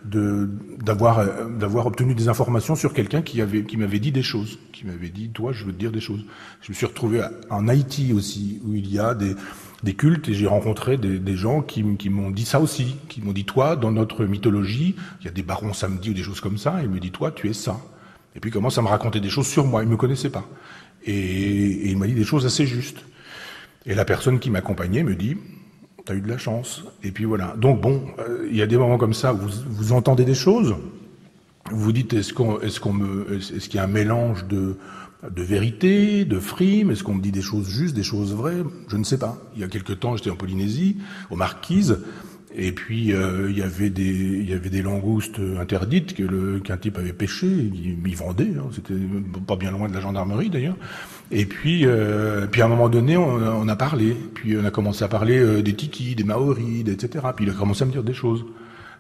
d'avoir obtenu des informations sur quelqu'un qui m'avait dit des choses, qui m'avait dit, toi, je veux te dire des choses. Je me suis retrouvé en Haïti aussi, où il y a des cultes, et j'ai rencontré des gens qui m'ont dit ça aussi, qui m'ont dit, toi, dans notre mythologie, il y a des barons samedi ou des choses comme ça, et il me dit, toi, tu es ça. Et puis il commence à me raconter des choses sur moi, il me connaissait pas. Et il m'a dit des choses assez justes. Et la personne qui m'accompagnait me dit, t'as eu de la chance. Et puis voilà. Donc bon, il y a des moments comme ça où vous entendez des choses, vous vous dites, est-ce qu'il y a un mélange de vérité, de frime, est-ce qu'on me dit des choses justes, des choses vraies? Je ne sais pas. Il y a quelque temps, j'étais en Polynésie, aux Marquises, et puis il y avait des langoustes interdites qu'un type avait pêché, il vendait, hein, c'était pas bien loin de la gendarmerie d'ailleurs. Et puis à un moment donné, on a parlé, puis on a commencé à parler des Tikis, des Maoris, etc. Puis il a commencé à me dire des choses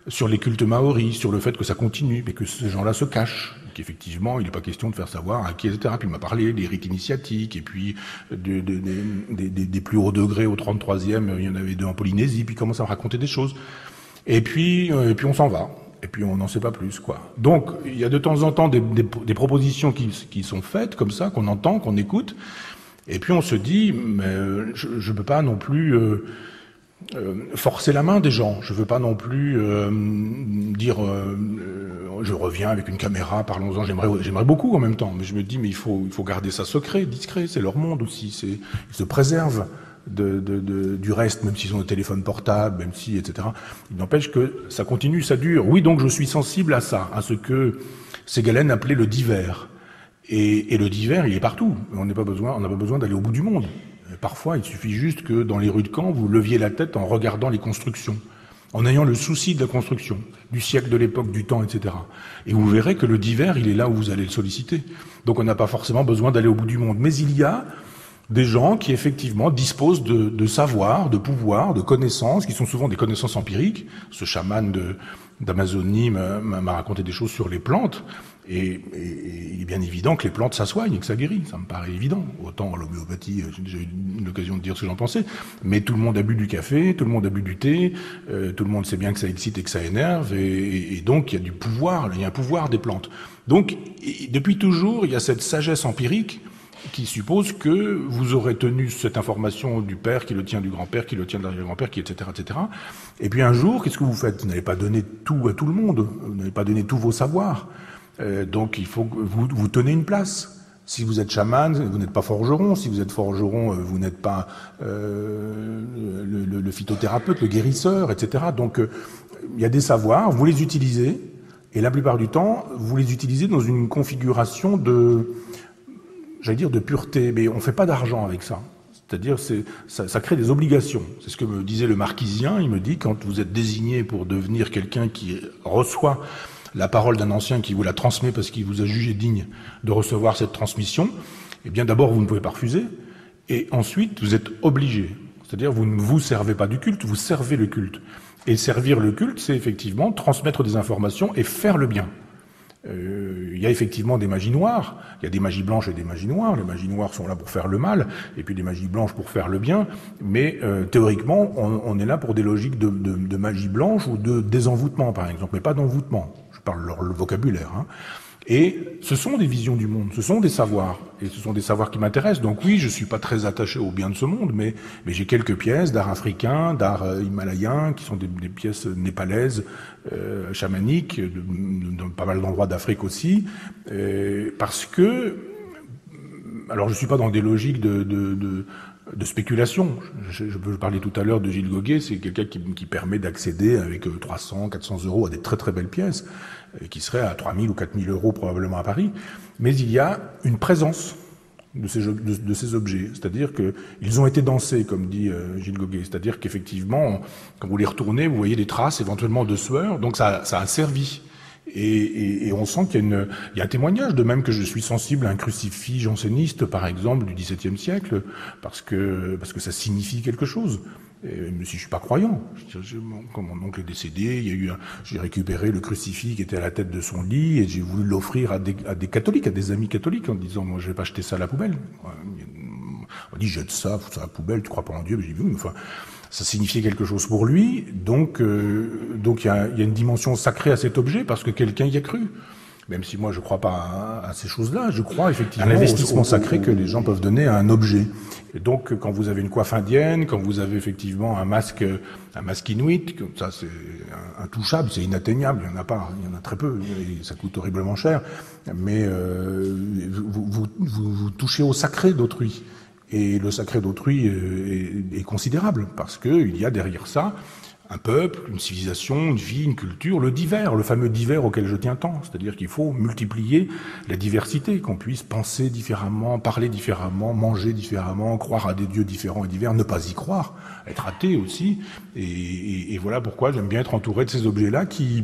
sur les cultes Maoris, sur le fait que ça continue, mais que ces gens-là se cachent, qu'effectivement, il n'est pas question de faire savoir à qui, etc. Puis il m'a parlé des rites initiatiques, et puis des plus hauts degrés au 33e, il y en avait 2 en Polynésie, puis il commence à me raconter des choses. Et puis on s'en va. Et puis on n'en sait pas plus, quoi. Donc, il y a de temps en temps des propositions qui sont faites, comme ça, qu'on entend, qu'on écoute. Et puis on se dit, mais je peux pas non plus forcer la main des gens. Je veux pas non plus dire je reviens avec une caméra, parlons-en. J'aimerais beaucoup en même temps, mais je me dis, mais il faut garder ça secret, discret. C'est leur monde aussi. Ils se préservent du reste, même s'ils ont des téléphones portables, même si, etc. Il n'empêche que ça continue, ça dure. Oui, donc je suis sensible à ça, à ce que Ségalen appelait le divers. Et le divers, il est partout. On n'a pas besoin d'aller au bout du monde. Parfois, il suffit juste que dans les rues de Caen, vous leviez la tête en regardant les constructions, en ayant le souci de la construction, du siècle, de l'époque, du temps, etc. Et vous verrez que le divers, il est là où vous allez le solliciter. Donc on n'a pas forcément besoin d'aller au bout du monde. Mais il y a des gens qui, effectivement, disposent de savoir, de pouvoir, de connaissances, qui sont souvent des connaissances empiriques. Ce chaman d'Amazonie m'a raconté des choses sur les plantes. Et il est bien évident que les plantes, ça soigne et que ça guérit. Ça me paraît évident. Autant l'homéopathie, j'ai eu l'occasion de dire ce que j'en pensais. Mais tout le monde a bu du café, tout le monde a bu du thé, tout le monde sait bien que ça excite et que ça énerve. Et donc, il y a du pouvoir, il y a un pouvoir des plantes. Donc, depuis toujours, il y a cette sagesse empirique qui suppose que vous aurez tenu cette information du père, qui le tient du grand-père, qui le tient de l'arrière-grand-père, qui etc., etc. Et puis un jour, qu'est-ce que vous faites? Vous n'allez pas donner tout à tout le monde. Vous n'allez pas donner tous vos savoirs. Donc il faut que vous tenez une place. Si vous êtes chaman, vous n'êtes pas forgeron. Si vous êtes forgeron, vous n'êtes pas le phytothérapeute, le guérisseur, etc. Donc il y a des savoirs, vous les utilisez, et la plupart du temps, vous les utilisez dans une configuration de pureté, mais on ne fait pas d'argent avec ça. C'est-à-dire, ça crée des obligations. C'est ce que me disait le Marquisien. Il me dit, quand vous êtes désigné pour devenir quelqu'un qui reçoit la parole d'un ancien, qui vous la transmet parce qu'il vous a jugé digne de recevoir cette transmission, eh bien d'abord, vous ne pouvez pas refuser, et ensuite, vous êtes obligé. C'est-à-dire, vous ne vous servez pas du culte, vous servez le culte. Et servir le culte, c'est effectivement transmettre des informations et faire le bien. Il y a effectivement des magies noires, il y a des magies blanches et des magies noires. Les magies noires sont là pour faire le mal, et puis des magies blanches pour faire le bien, mais théoriquement, on est là pour des logiques de magie blanche ou de désenvoûtement, par exemple, mais pas d'envoûtement. Je parle le vocabulaire. Hein. Et ce sont des visions du monde, ce sont des savoirs, et ce sont des savoirs qui m'intéressent. Donc oui, je suis pas très attaché au bien de ce monde, mais j'ai quelques pièces d'art africain, d'art himalayen, qui sont des pièces népalaises, chamaniques, dans pas mal d'endroits d'Afrique aussi, parce que, alors je suis pas dans des logiques de spéculation. Je parlais tout à l'heure de Gilles Goguet, c'est quelqu'un qui permet d'accéder avec 300, 400 euros à des très très belles pièces, qui seraient à 3 000 ou 4 000 euros probablement à Paris. Mais il y a une présence de ces objets. C'est-à-dire qu'ils ont été dansés, comme dit Gilles Goguet. C'est-à-dire qu'effectivement, quand vous les retournez, vous voyez des traces éventuellement de sueur, donc ça a servi. Et on sent qu'il y a un témoignage, de même que je suis sensible à un crucifix janséniste, par exemple, du XVIIe siècle, parce que ça signifie quelque chose. Même si je suis pas croyant, quand mon oncle est décédé, j'ai récupéré le crucifix qui était à la tête de son lit et j'ai voulu l'offrir à des catholiques, à des amis catholiques, en disant moi je vais pas jeter ça à la poubelle. On dit jette ça, fous ça à la poubelle, tu crois pas en Dieu. J'ai dit oui, enfin ça signifiait quelque chose pour lui, donc il y a une dimension sacrée à cet objet parce que quelqu'un y a cru. Même si moi je crois pas à ces choses-là, je crois effectivement à l'investissement sacré que les gens peuvent donner à un objet. Et donc quand vous avez une coiffe indienne, quand vous avez effectivement un masque inuit, ça c'est intouchable, c'est inatteignable, il y en a pas, il y en a très peu, et ça coûte horriblement cher, mais vous touchez au sacré d'autrui. Et le sacré d'autrui est considérable parce que il y a derrière ça un peuple, une civilisation, une vie, une culture, le divers, le fameux divers auquel je tiens tant. C'est-à-dire qu'il faut multiplier la diversité, qu'on puisse penser différemment, parler différemment, manger différemment, croire à des dieux différents et divers, ne pas y croire, être athée aussi. Et voilà pourquoi j'aime bien être entouré de ces objets-là qui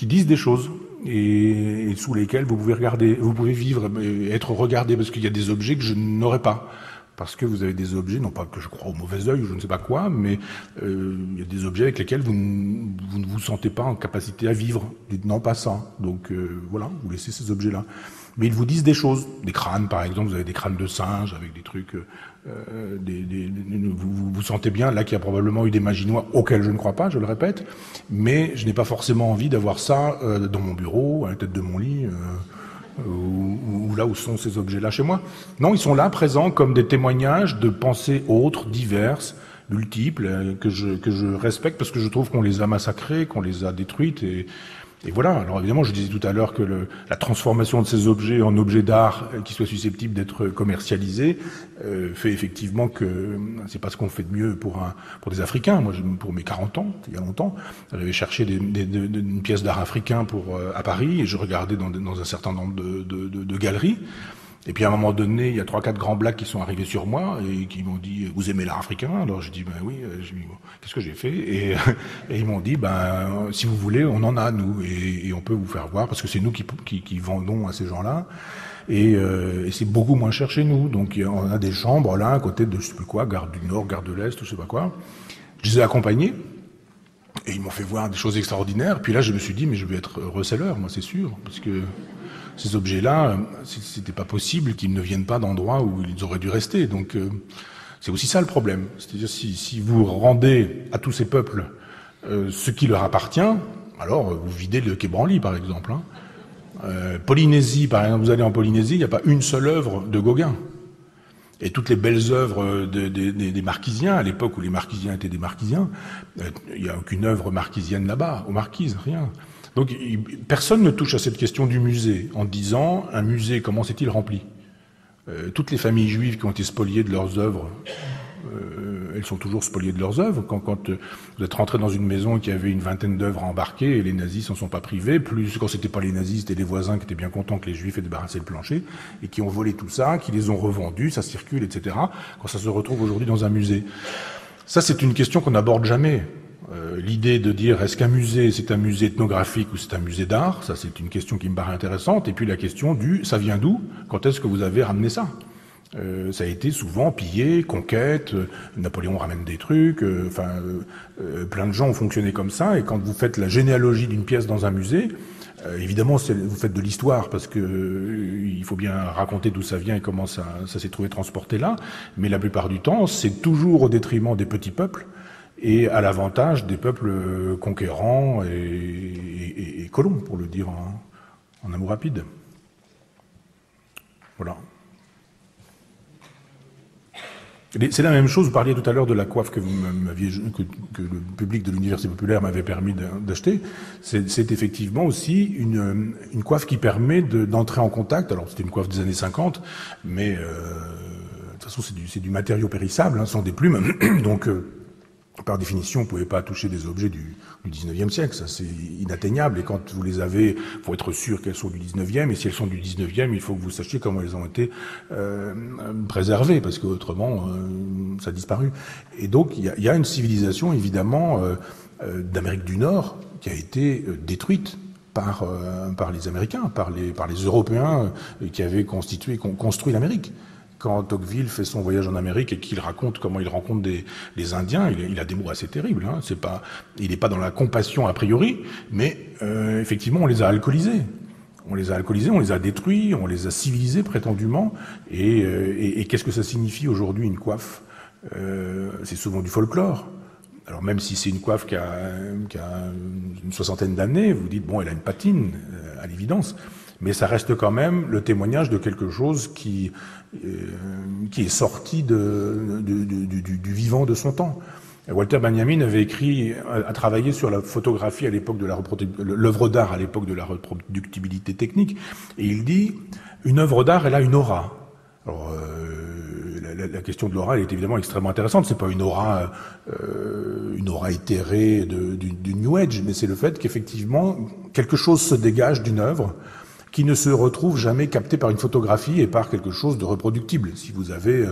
disent des choses et sous lesquels vous pouvez vivre et être regardé, parce qu'il y a des objets que je n'aurais pas. Parce que vous avez des objets, non pas que je crois au mauvais œil ou je ne sais pas quoi, mais il y a des objets avec lesquels vous ne vous sentez pas en capacité à vivre. Vous dites non, pas ça. Donc voilà, vous laissez ces objets-là. Mais ils vous disent des choses. Des crânes, par exemple, vous avez des crânes de singes avec des trucs... vous sentez bien, là, qu'il y a probablement eu des maginois auxquels je ne crois pas, je le répète, mais je n'ai pas forcément envie d'avoir ça dans mon bureau, à la tête de mon lit... ou là où sont ces objets-là chez moi. Non, ils sont là, présents, comme des témoignages de pensées autres, diverses, multiples, que je respecte parce que je trouve qu'on les a massacrées, qu'on les a détruites, et voilà. Alors évidemment, je disais tout à l'heure que la transformation de ces objets en objets d'art qui soient susceptibles d'être commercialisés fait effectivement que c'est pas ce qu'on fait de mieux pour des Africains. Moi, pour mes 40 ans, il y a longtemps, j'avais cherché une pièce d'art africain à Paris et je regardais dans un certain nombre de galeries. Et puis à un moment donné, il y a 3-4 grands blacks qui sont arrivés sur moi et qui m'ont dit « Vous aimez l'art africain ?» Alors j'ai dit « Ben oui. » J'ai dit bon, « Qu'est-ce que j'ai fait ?» Et ils m'ont dit « Ben si vous voulez, on en a nous et on peut vous faire voir parce que c'est nous qui vendons à ces gens-là et c'est beaucoup moins cher chez nous. Donc on a des chambres là à côté de je sais plus quoi, gare du Nord, gare de l'Est, je sais pas quoi. Je les ai accompagnés. Et ils m'ont fait voir des choses extraordinaires. Puis là, je me suis dit, mais je vais être reseller, moi, c'est sûr, parce que ces objets-là, c'était pas possible qu'ils ne viennent pas d'endroits où ils auraient dû rester. Donc, c'est aussi ça le problème. C'est-à-dire, si vous rendez à tous ces peuples ce qui leur appartient, alors vous videz le Quai Branly, par exemple. Polynésie, par exemple, vous allez en Polynésie, il n'y a pas une seule œuvre de Gauguin. Et toutes les belles œuvres des Marquisiens, à l'époque où les Marquisiens étaient des Marquisiens, il n'y a aucune œuvre marquisienne là-bas, aux Marquises, rien. Donc personne ne touche à cette question du musée en disant un musée, comment s'est-il rempli ? Toutes les familles juives qui ont été spoliées de leurs œuvres, elles sont toujours spoliées de leurs œuvres. Quand vous êtes rentré dans une maison qui avait une vingtaine d'œuvres embarquées et les nazis s'en sont pas privés, plus quand c'était pas les nazis, c'était les voisins qui étaient bien contents que les juifs aient débarrassé le plancher et qui ont volé tout ça, qui les ont revendus, ça circule, etc. Quand ça se retrouve aujourd'hui dans un musée. Ça, c'est une question qu'on n'aborde jamais. L'idée de dire est-ce qu'un musée c'est un musée ethnographique ou c'est un musée d'art, ça c'est une question qui me paraît intéressante. Et puis la question ça vient d'où ? Quand est-ce que vous avez ramené ça ? Ça a été souvent pillé, conquête, Napoléon ramène des trucs, plein de gens ont fonctionné comme ça, et quand vous faites la généalogie d'une pièce dans un musée, évidemment vous faites de l'histoire, parce que il faut bien raconter d'où ça vient et comment ça s'est trouvé transporté là, mais la plupart du temps, c'est toujours au détriment des petits peuples, et à l'avantage des peuples conquérants et colons, pour le dire en un mot rapide. Voilà. C'est la même chose, vous parliez tout à l'heure de la coiffe que le public de l'Université populaire m'avait permis d'acheter. C'est effectivement aussi une coiffe qui permet d'entrer en contact. Alors c'était une coiffe des années 50, mais de toute façon c'est du matériau périssable, hein, ce sont des plumes. Donc Par définition, vous ne pouvez pas toucher des objets du 19e siècle, ça c'est inatteignable. Et quand vous les avez, il faut être sûr qu'elles sont du 19e. Et si elles sont du 19e, il faut que vous sachiez comment elles ont été préservées, parce qu'autrement, ça a disparu. Et donc, il y a une civilisation, évidemment, d'Amérique du Nord qui a été détruite par les Américains, par les Européens qui avaient construit l'Amérique. Quand Tocqueville fait son voyage en Amérique et qu'il raconte comment il rencontre des Indiens, il a des mots assez terribles. Hein. Il n'est pas dans la compassion a priori, mais effectivement, on les a alcoolisés. On les a détruits, on les a civilisés prétendument. Et qu'est-ce que ça signifie aujourd'hui une coiffe? C'est souvent du folklore. Alors même si c'est une coiffe qui a une soixantaine d'années, vous dites bon, elle a une patine à l'évidence. Mais ça reste quand même le témoignage de quelque chose qui est sorti du vivant de son temps. Walter Benjamin avait travaillé sur la photographie à l'époque de l'œuvre d'art à l'époque de la reproductibilité technique, et il dit une œuvre d'art, elle a une aura. Alors la question de l'aura, elle est évidemment extrêmement intéressante. C'est pas une aura éthérée du New Age, mais c'est le fait qu'effectivement quelque chose se dégage d'une œuvre qui ne se retrouve jamais capté par une photographie et par quelque chose de reproductible. Si vous avez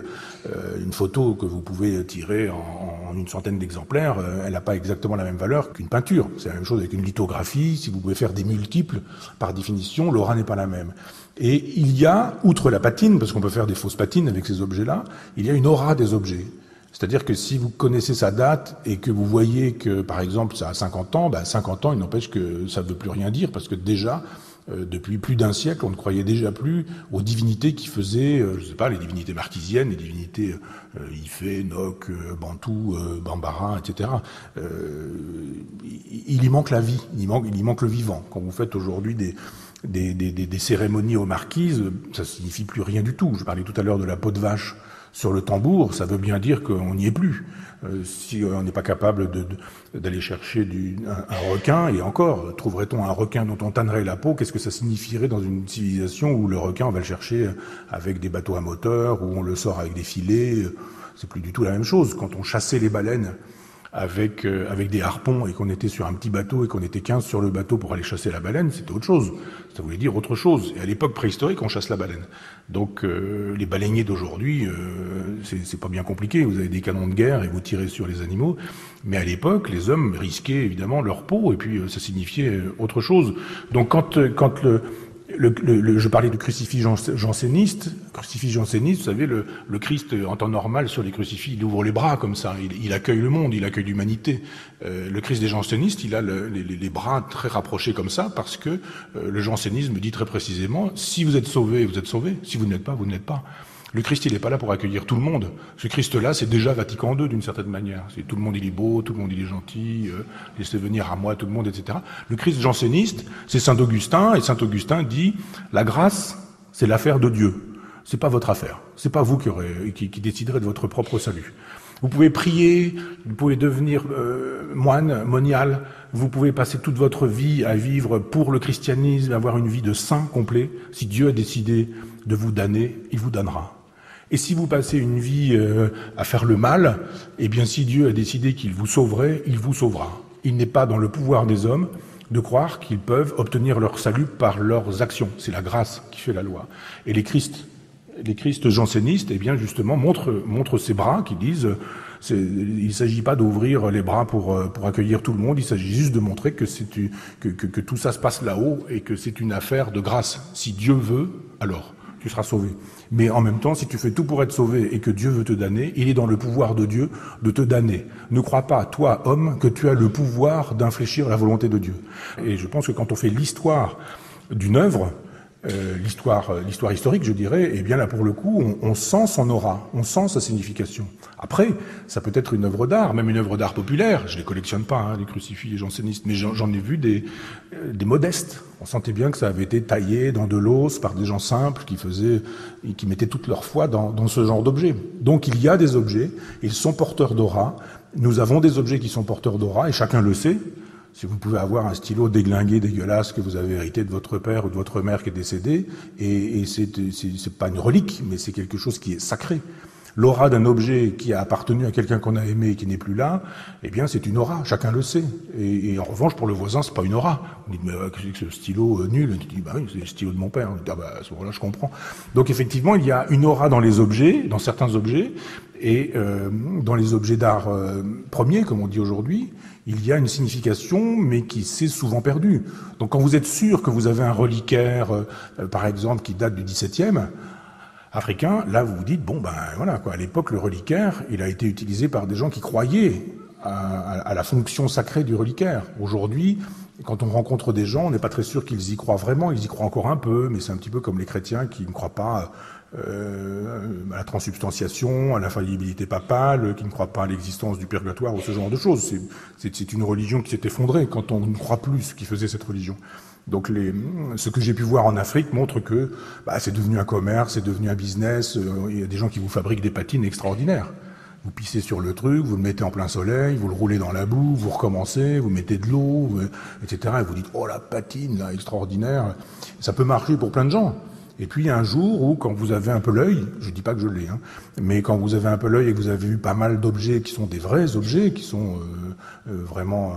une photo que vous pouvez tirer en une centaine d'exemplaires, elle n'a pas exactement la même valeur qu'une peinture. C'est la même chose avec une lithographie. Si vous pouvez faire des multiples, par définition, l'aura n'est pas la même. Et il y a, outre la patine, parce qu'on peut faire des fausses patines avec ces objets-là, il y a une aura des objets. C'est-à-dire que si vous connaissez sa date et que vous voyez que, par exemple, ça a 50 ans, 50 ans, il n'empêche que ça ne veut plus rien dire, parce que déjà, depuis plus d'un siècle, on ne croyait déjà plus aux divinités qui faisaient, je sais pas, les divinités marquisiennes, les divinités Ifé, Nok, Bantou, Bambara, etc. Il y manque la vie, il y manque le vivant. Quand vous faites aujourd'hui des cérémonies aux marquises, ça signifie plus rien du tout. Je parlais tout à l'heure de la peau de vache sur le tambour, ça veut bien dire qu'on n'y est plus. Si on n'est pas capable d'aller chercher un requin, et encore, trouverait-on un requin dont on tannerait la peau, qu'est-ce que ça signifierait dans une civilisation où le requin, on va le chercher avec des bateaux à moteur, où on le sort avec des filets? C'est plus du tout la même chose. Quand on chassait les baleines avec des harpons et qu'on était sur un petit bateau et qu'on était 15 sur le bateau pour aller chasser la baleine, c'était autre chose. Ça voulait dire autre chose. Et à l'époque préhistorique, on chasse la baleine. Donc les baleiniers d'aujourd'hui, c'est pas bien compliqué. Vous avez des canons de guerre et vous tirez sur les animaux. Mais à l'époque, les hommes risquaient évidemment leur peau et puis ça signifiait autre chose. Donc quand je parlais de crucifix janséniste. Crucifix janséniste, vous savez, le Christ, en temps normal, sur les crucifix, il ouvre les bras comme ça. Il accueille le monde, il accueille l'humanité. Le Christ des jansénistes, il a les bras très rapprochés comme ça, parce que le jansénisme dit très précisément, si vous êtes sauvés, vous êtes sauvés. Si vous ne l'êtes pas, vous ne l'êtes pas. Le Christ, il n'est pas là pour accueillir tout le monde. Ce Christ-là, c'est déjà Vatican II, d'une certaine manière. C'est tout le monde, il est beau, tout le monde, il est gentil, laissez venir à moi tout le monde, etc. Le Christ janséniste, c'est Saint Augustin, et Saint Augustin dit, la grâce, c'est l'affaire de Dieu. C'est pas votre affaire. C'est pas vous qui déciderez de votre propre salut. Vous pouvez prier, vous pouvez devenir moine, monial, vous pouvez passer toute votre vie à vivre pour le christianisme, avoir une vie de saint complet. Si Dieu a décidé de vous damner, il vous damnera. Et si vous passez une vie à faire le mal, eh bien si Dieu a décidé qu'il vous sauverait, il vous sauvera. Il n'est pas dans le pouvoir des hommes de croire qu'ils peuvent obtenir leur salut par leurs actions. C'est la grâce qui fait la loi. Et les Christ jansénistes, eh bien justement, montrent ces bras qui disent il ne s'agit pas d'ouvrir les bras pour accueillir tout le monde, il s'agit juste de montrer que tout ça se passe là-haut et que c'est une affaire de grâce. Si Dieu veut, alors tu seras sauvé. Mais en même temps, si tu fais tout pour être sauvé et que Dieu veut te damner, il est dans le pouvoir de Dieu de te damner. Ne crois pas, toi, homme, que tu as le pouvoir d'infléchir la volonté de Dieu. Et je pense que quand on fait l'histoire d'une œuvre, l'histoire historique, je dirais, eh bien là, pour le coup, on sent son aura, on sent sa signification. Après, ça peut être une œuvre d'art, même une œuvre d'art populaire. Je les collectionne pas, les crucifix, les jansénistes, mais j'en ai vu des modestes. On sentait bien que ça avait été taillé dans de l'os par des gens simples qui mettaient toute leur foi dans ce genre d'objets. Donc il y a des objets, ils sont porteurs d'aura. Nous avons des objets qui sont porteurs d'aura, et chacun le sait. Si vous pouvez avoir un stylo déglingué, dégueulasse, que vous avez hérité de votre père ou de votre mère qui est décédé, et c'est pas une relique, mais c'est quelque chose qui est sacré. L'aura d'un objet qui a appartenu à quelqu'un qu'on a aimé et qui n'est plus là, eh bien c'est une aura, chacun le sait. Et en revanche, pour le voisin, c'est pas une aura. On dit, mais qu'est-ce que ce stylo nul? Tu dis, bah oui, c'est le stylo de mon père. On dit, ah bah à ce moment-là, je comprends. Donc effectivement, il y a une aura dans les objets, dans certains objets, et dans les objets d'art premiers, comme on dit aujourd'hui, il y a une signification, mais qui s'est souvent perdue. Donc quand vous êtes sûr que vous avez un reliquaire, par exemple, qui date du XVIIe, africain, là vous vous dites, bon ben voilà, quoi. À l'époque, le reliquaire, il a été utilisé par des gens qui croyaient à la fonction sacrée du reliquaire. Aujourd'hui, quand on rencontre des gens, on n'est pas très sûr qu'ils y croient vraiment, ils y croient encore un peu, mais c'est un petit peu comme les chrétiens qui ne croient pas à la transsubstantiation, à l'infaillibilité papale, qui ne croient pas à l'existence du purgatoire ou ce genre de choses. C'est une religion qui s'est effondrée quand on ne croit plus ce qui faisait cette religion. Donc ce que j'ai pu voir en Afrique montre que c'est devenu un commerce, c'est devenu un business. Il y a des gens qui vous fabriquent des patines extraordinaires. Vous pissez sur le truc, vous le mettez en plein soleil, vous le roulez dans la boue, vous recommencez, vous mettez de l'eau, etc. Et vous dites, oh la patine, là, extraordinaire. Ça peut marcher pour plein de gens. Et puis un jour où, quand vous avez un peu l'œil, je dis pas que je l'ai, mais quand vous avez un peu l'œil et que vous avez vu pas mal d'objets qui sont des vrais objets, qui sont vraiment,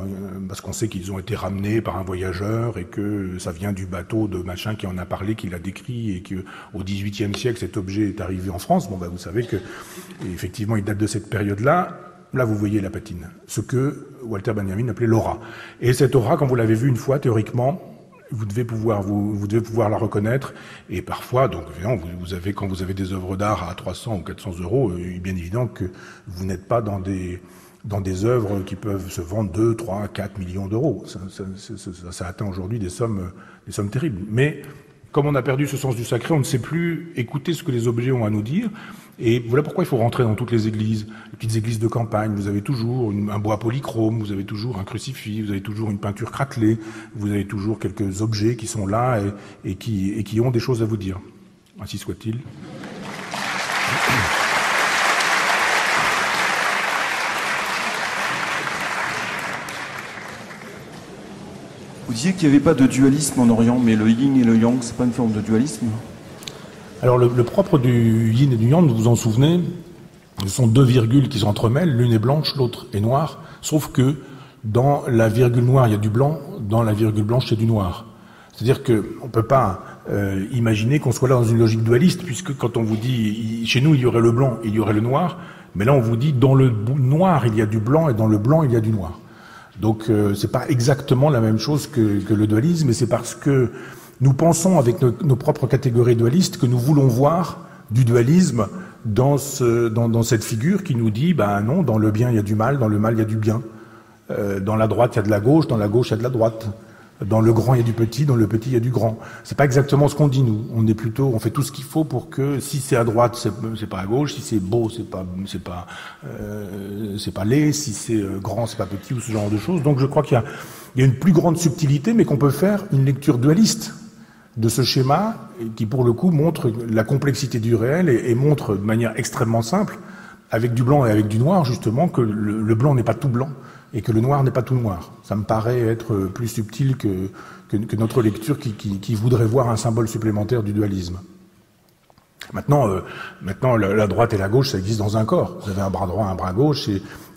parce qu'on sait qu'ils ont été ramenés par un voyageur et que ça vient du bateau de machin qui en a parlé, qui l'a décrit, et que au XVIIIe siècle cet objet est arrivé en France. Bon, vous savez que effectivement il date de cette période-là. Là, vous voyez la patine, ce que Walter Benjamin appelait l'aura. Et cette aura, quand vous l'avez vue une fois, théoriquement, vous devez pouvoir la reconnaître, et parfois, donc évidemment, quand vous avez des œuvres d'art à 300 ou 400 euros, bien évident que vous n'êtes pas dans des œuvres qui peuvent se vendre 2, 3, 4 millions d'euros. Ça atteint aujourd'hui des sommes terribles. Mais comme on a perdu ce sens du sacré, on ne sait plus écouter ce que les objets ont à nous dire. Et voilà pourquoi il faut rentrer dans toutes les églises, les petites églises de campagne. Vous avez toujours un bois polychrome, vous avez toujours un crucifix, vous avez toujours une peinture craquelée, vous avez toujours quelques objets qui sont là et qui ont des choses à vous dire. Ainsi soit-il. Vous disiez qu'il n'y avait pas de dualisme en Orient, mais le yin et le yang, c'est pas une forme de dualisme? Alors le propre du yin et du yang, vous vous en souvenez, ce sont deux virgules qui s'entremêlent, l'une est blanche, l'autre est noire, sauf que dans la virgule noire, il y a du blanc, dans la virgule blanche, il y a du noir. C'est-à-dire qu'on ne peut pas imaginer qu'on soit là dans une logique dualiste, puisque quand on vous dit, chez nous, il y aurait le blanc, il y aurait le noir, mais là on vous dit, dans le noir, il y a du blanc, et dans le blanc, il y a du noir. Donc c'est pas exactement la même chose que le dualisme, et c'est parce que nous pensons avec nos propres catégories dualistes que nous voulons voir du dualisme dans cette figure qui nous dit, non, dans le bien il y a du mal, dans le mal il y a du bien. Dans la droite il y a de la gauche, dans la gauche il y a de la droite. Dans le grand il y a du petit, dans le petit il y a du grand. C'est pas exactement ce qu'on dit nous. On fait tout ce qu'il faut pour que si c'est à droite c'est pas à gauche, si c'est beau c'est pas laid, si c'est grand c'est pas petit ou ce genre de choses. Donc je crois qu'il y a une plus grande subtilité, mais qu'on peut faire une lecture dualiste de ce schéma qui, pour le coup, montre la complexité du réel et montre de manière extrêmement simple, avec du blanc et avec du noir, justement, que le blanc n'est pas tout blanc et que le noir n'est pas tout noir. Ça me paraît être plus subtil que notre lecture qui voudrait voir un symbole supplémentaire du dualisme. Maintenant, la droite et la gauche, ça existe dans un corps. Vous avez un bras droit, un bras gauche,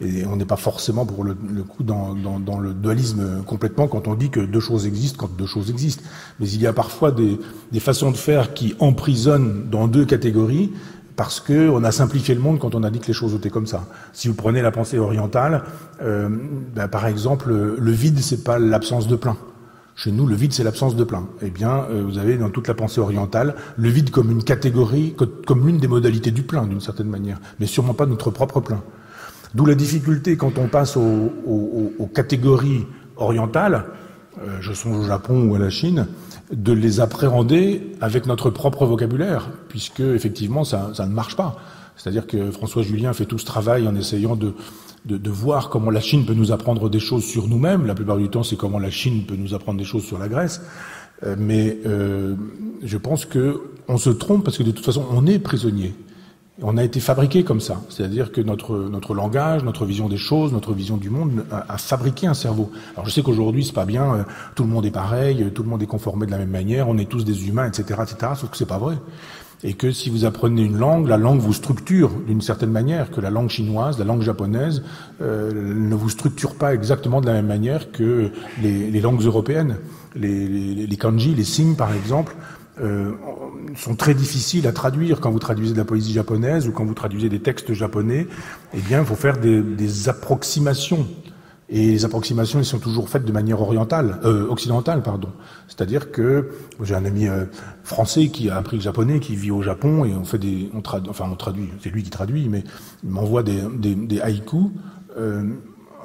et on n'est pas forcément pour le coup dans le dualisme complètement quand on dit que deux choses existent quand deux choses existent. Mais il y a parfois des façons de faire qui emprisonnent dans deux catégories parce que on a simplifié le monde quand on a dit que les choses étaient comme ça. Si vous prenez la pensée orientale, par exemple, le vide, c'est pas l'absence de plein. Chez nous, le vide, c'est l'absence de plein. Eh bien, vous avez dans toute la pensée orientale le vide comme une catégorie, comme l'une des modalités du plein, d'une certaine manière, mais sûrement pas notre propre plein. D'où la difficulté quand on passe aux catégories orientales, je songe au Japon ou à la Chine, de les appréhender avec notre propre vocabulaire, puisque effectivement, ça ne marche pas. C'est-à-dire que François Julien fait tout ce travail en essayant de voir comment la Chine peut nous apprendre des choses sur nous-mêmes. La plupart du temps, c'est comment la Chine peut nous apprendre des choses sur la Grèce. Mais je pense que on se trompe parce que de toute façon, on est prisonnier. On a été fabriqué comme ça. C'est-à-dire que notre langage, notre vision des choses, notre vision du monde a fabriqué un cerveau. Alors je sais qu'aujourd'hui, c'est pas bien, tout le monde est pareil, tout le monde est conformé de la même manière, on est tous des humains, etc., etc., sauf que c'est pas vrai. Et que si vous apprenez une langue, la langue vous structure d'une certaine manière, que la langue chinoise, la langue japonaise ne vous structure pas exactement de la même manière que les langues européennes. Les kanji, les signes par exemple, sont très difficiles à traduire. Quand vous traduisez de la poésie japonaise ou quand vous traduisez des textes japonais, eh bien, il faut faire des approximations. Et les approximations, elles sont toujours faites de manière occidentale, pardon. C'est-à-dire que j'ai un ami français qui a appris le japonais, qui vit au Japon, et on traduit, c'est lui qui traduit, mais il m'envoie des haïkus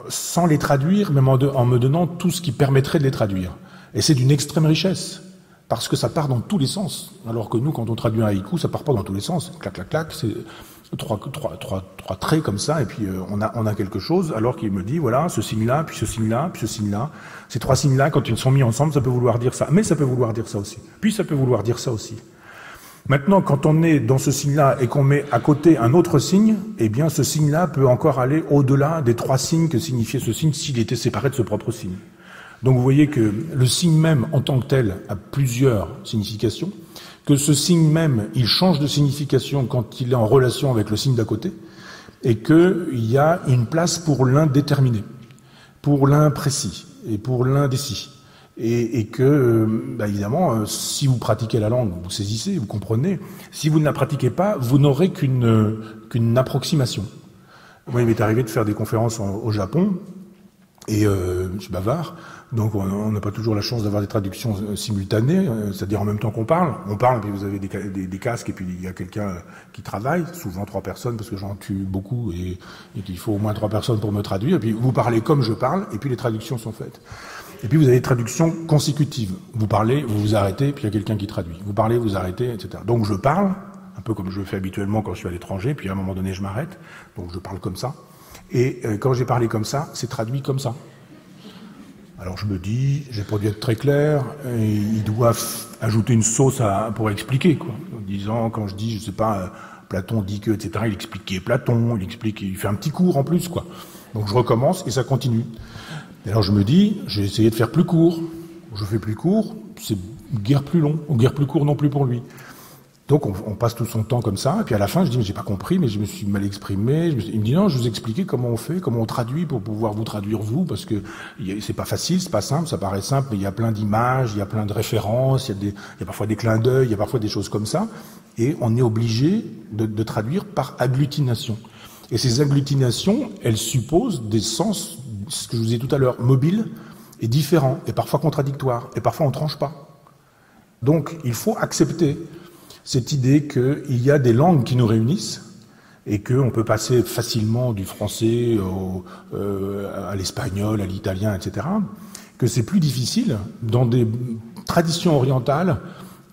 sans les traduire, même en me donnant tout ce qui permettrait de les traduire. Et c'est d'une extrême richesse, parce que ça part dans tous les sens. Alors que nous, quand on traduit un haïku, ça part pas dans tous les sens. Clac, clac, clac, c'est trois traits comme ça, et puis on a quelque chose, alors qu'il me dit, voilà, ce signe-là, puis ce signe-là, puis ce signe-là. Ces trois signes-là, quand ils sont mis ensemble, ça peut vouloir dire ça. Mais ça peut vouloir dire ça aussi. Puis ça peut vouloir dire ça aussi. Maintenant, quand on est dans ce signe-là et qu'on met à côté un autre signe, eh bien, ce signe-là peut encore aller au-delà des trois signes que signifiait ce signe s'il était séparé de ce propre signe. Donc vous voyez que le signe même, en tant que tel, a plusieurs significations, que ce signe même, il change de signification quand il est en relation avec le signe d'à côté, et qu'il y a une place pour l'indéterminé, pour l'imprécis, et pour l'indécis. Et que, évidemment, si vous pratiquez la langue, vous saisissez, vous comprenez. Si vous ne la pratiquez pas, vous n'aurez qu'une approximation. Moi, il m'est arrivé de faire des conférences au Japon, et je suis bavard, donc on n'a pas toujours la chance d'avoir des traductions simultanées, c'est-à-dire en même temps qu'on parle. On parle, puis vous avez des casques, et puis il y a quelqu'un qui travaille, souvent 3 personnes, parce que j'en tue beaucoup, et qu'il faut au moins 3 personnes pour me traduire, et puis vous parlez comme je parle, et puis les traductions sont faites. Et puis vous avez des traductions consécutives. Vous parlez, vous vous arrêtez, puis il y a quelqu'un qui traduit. Vous parlez, vous arrêtez, etc. Donc je parle, un peu comme je le fais habituellement quand je suis à l'étranger, puis à un moment donné je m'arrête, donc je parle comme ça. Et quand j'ai parlé comme ça, c'est traduit comme ça. Alors je me dis, j'ai pas dû être très clair, et ils doivent ajouter une sauce pour expliquer, quoi. En disant, quand je dis, je sais pas, Platon dit que, etc., il expliquait Platon, il fait un petit cours en plus, quoi. Donc je recommence et ça continue. Et alors je me dis, j'ai essayé de faire plus court. Je fais plus court, c'est guère plus long, ou guère plus court non plus pour lui. Donc on passe tout son temps comme ça, et puis à la fin je dis mais j'ai pas compris, mais je me suis mal exprimé. Il me dit non, je vous expliquais comment on fait, comment on traduit pour pouvoir vous traduire vous, parce que c'est pas facile, c'est pas simple, ça paraît simple, mais il y a plein d'images, il y a plein de références, il y a parfois des clins d'œil, il y a parfois des choses comme ça, et on est obligé de traduire par agglutination. Et ces agglutinations, elles supposent des sens, ce que je vous disais tout à l'heure, mobiles et différents, et parfois contradictoires, et parfois on tranche pas. Donc il faut accepter cette idée qu'il y a des langues qui nous réunissent et qu'on peut passer facilement du français à l'espagnol, à l'italien, etc. Que c'est plus difficile. Dans des traditions orientales,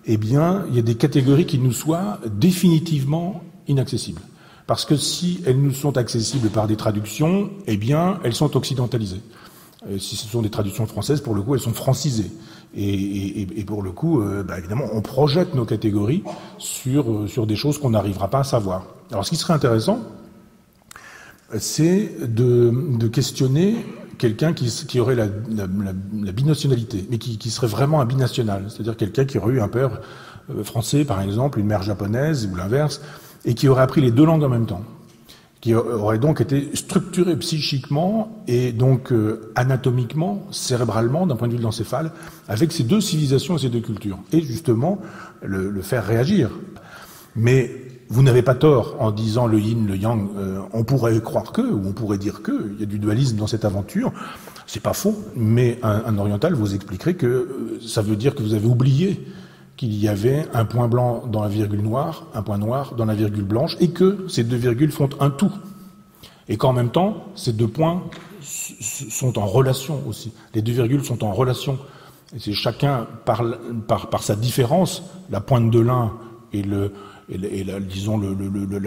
eh bien, il y a des catégories qui nous soient définitivement inaccessibles. Parce que si elles nous sont accessibles par des traductions, eh bien, elles sont occidentalisées. Si ce sont des traductions françaises, pour le coup, elles sont francisées. Et pour le coup, évidemment, on projette nos catégories sur des choses qu'on n'arrivera pas à savoir. Alors, ce qui serait intéressant, c'est de questionner quelqu'un qui aurait la binationalité, mais qui serait vraiment un binational, c'est-à-dire quelqu'un qui aurait eu un père français, par exemple, une mère japonaise, ou l'inverse, et qui aurait appris les 2 langues en même temps, qui aurait donc été structuré psychiquement et donc anatomiquement, cérébralement, d'un point de vue de l'encéphale, avec ces 2 civilisations et ces 2 cultures. Et justement, le faire réagir. Mais vous n'avez pas tort en disant le yin, le yang, on pourrait croire que, ou on pourrait dire que, il y a du dualisme dans cette aventure. C'est pas faux, mais un oriental vous expliquerait que ça veut dire que vous avez oublié qu'il y avait un point blanc dans la virgule noire, un point noir dans la virgule blanche, et que ces 2 virgules font un tout. Et qu'en même temps, ces 2 points sont en relation aussi. Les 2 virgules sont en relation. Et c'est chacun, par sa différence, la pointe de l'un et la